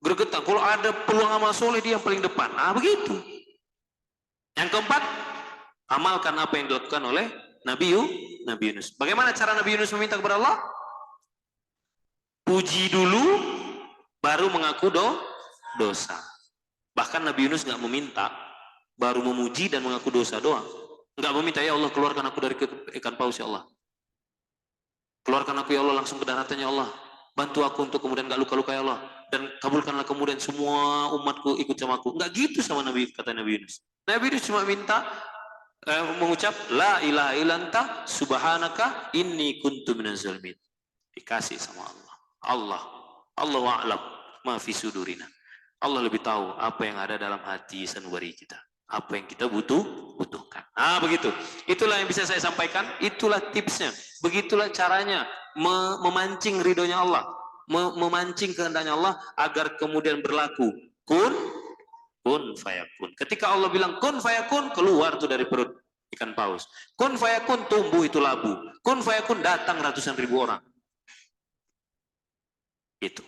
Gregetan kalau ada peluang amal soleh dia yang paling depan. Begitu. Yang keempat, amalkan apa yang dilakukan oleh Nabi Yunus. Bagaimana cara Nabi Yunus meminta kepada Allah? Puji dulu, baru mengaku dosa. Bahkan Nabi Yunus nggak meminta, baru memuji dan mengaku dosa doang. Nggak meminta, ya Allah keluarkan aku dari ikan paus ya Allah. Keluarkan aku ya Allah langsung ke daratan ya Allah. Bantu aku untuk kemudian nggak luka-luka ya Allah. Dan kabulkanlah kemudian semua umatku ikut sama aku. Nggak gitu sama Nabi, kata Nabi Yunus. Nabi Yunus cuma minta, mengucap la ilaha illallah subhanaka inni kuntu minaz zalimin. Dikasih sama Allah. Allah wa'lam ma fi sudurina. Allah lebih tahu apa yang ada dalam hati sanubari kita, apa yang kita butuhkan. Begitu. Itulah yang bisa saya sampaikan. Itulah tipsnya. Begitulah caranya memancing ridhonya Allah, memancing kehendaknya Allah agar kemudian berlaku kun fayakun. Ketika Allah bilang kun fayakun, keluar tuh dari perut ikan paus. Kun fayakun, tumbuh itu labu. Kun fayakun, datang ratusan ribu orang. Itu.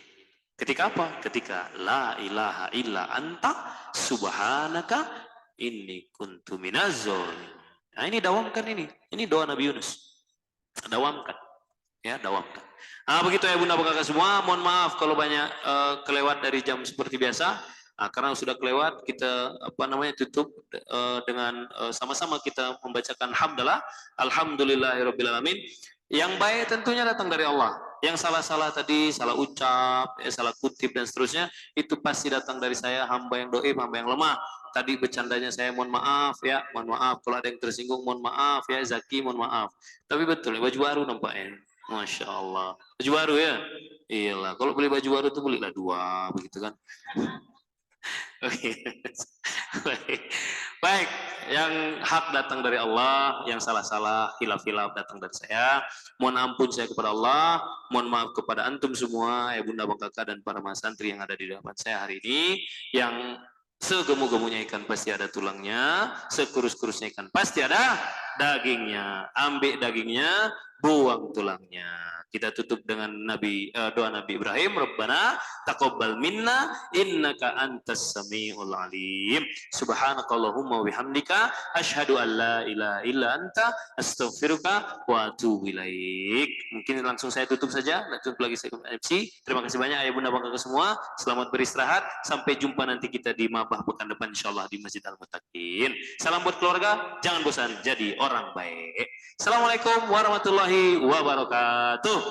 Ketika apa? Ketika la ilaha illa anta subhanaka inni kuntu minaz zalimin. Ini dawamkan ini. Ini doa Nabi Yunus. Dawamkan. Ya, dawamkan. Begitu ya Bunda Kakak semua. Mohon maaf kalau banyak kelewat dari jam seperti biasa. Karena sudah kelewat, kita tutup dengan sama-sama kita membacakan hamdalah, alhamdulillahirobbilalamin. Yang baik tentunya datang dari Allah. Yang salah-salah tadi, salah ucap, salah kutip dan seterusnya, itu pasti datang dari saya, hamba yang doib, hamba yang lemah. Tadi bercandanya saya mohon maaf ya, mohon maaf. Kalau ada yang tersinggung mohon maaf ya, Zaki mohon maaf. Tapi betul, baju baru nampaknya. Masya Allah. Baju baru ya? Iyalah, kalau beli baju baru tuh belilah dua, begitu kan? Oke. Baik, yang hak datang dari Allah, yang salah-salah, hilaf-hilaf datang dari saya. Mohon ampun saya kepada Allah, mohon maaf kepada antum semua, ya bunda, bang kakak, dan para mas santri yang ada di depan saya hari ini. Yang segemu-gemunya ikan pasti ada tulangnya, sekurus-kurusnya ikan pasti ada dagingnya. Ambil dagingnya, buang tulangnya. Kita tutup dengan doa Nabi Ibrahim, Rabbana taqabbal minna innaka antas samiul alim. Subhanakallahumma wa bihamdika asyhadu an la ilaha illa anta astaghfiruka wa atubu ilaik. Mungkin langsung saya tutup saja, tutup lagi saya MC. Terima kasih banyak ayah bunda bangga semua. Selamat beristirahat. Sampai jumpa nanti kita di Mabah pekan depan insyaallah di Masjid Al-Muttaqin. Salam buat keluarga, jangan bosan jadi orang baik. Assalamualaikum warahmatullahi wabarakatuh.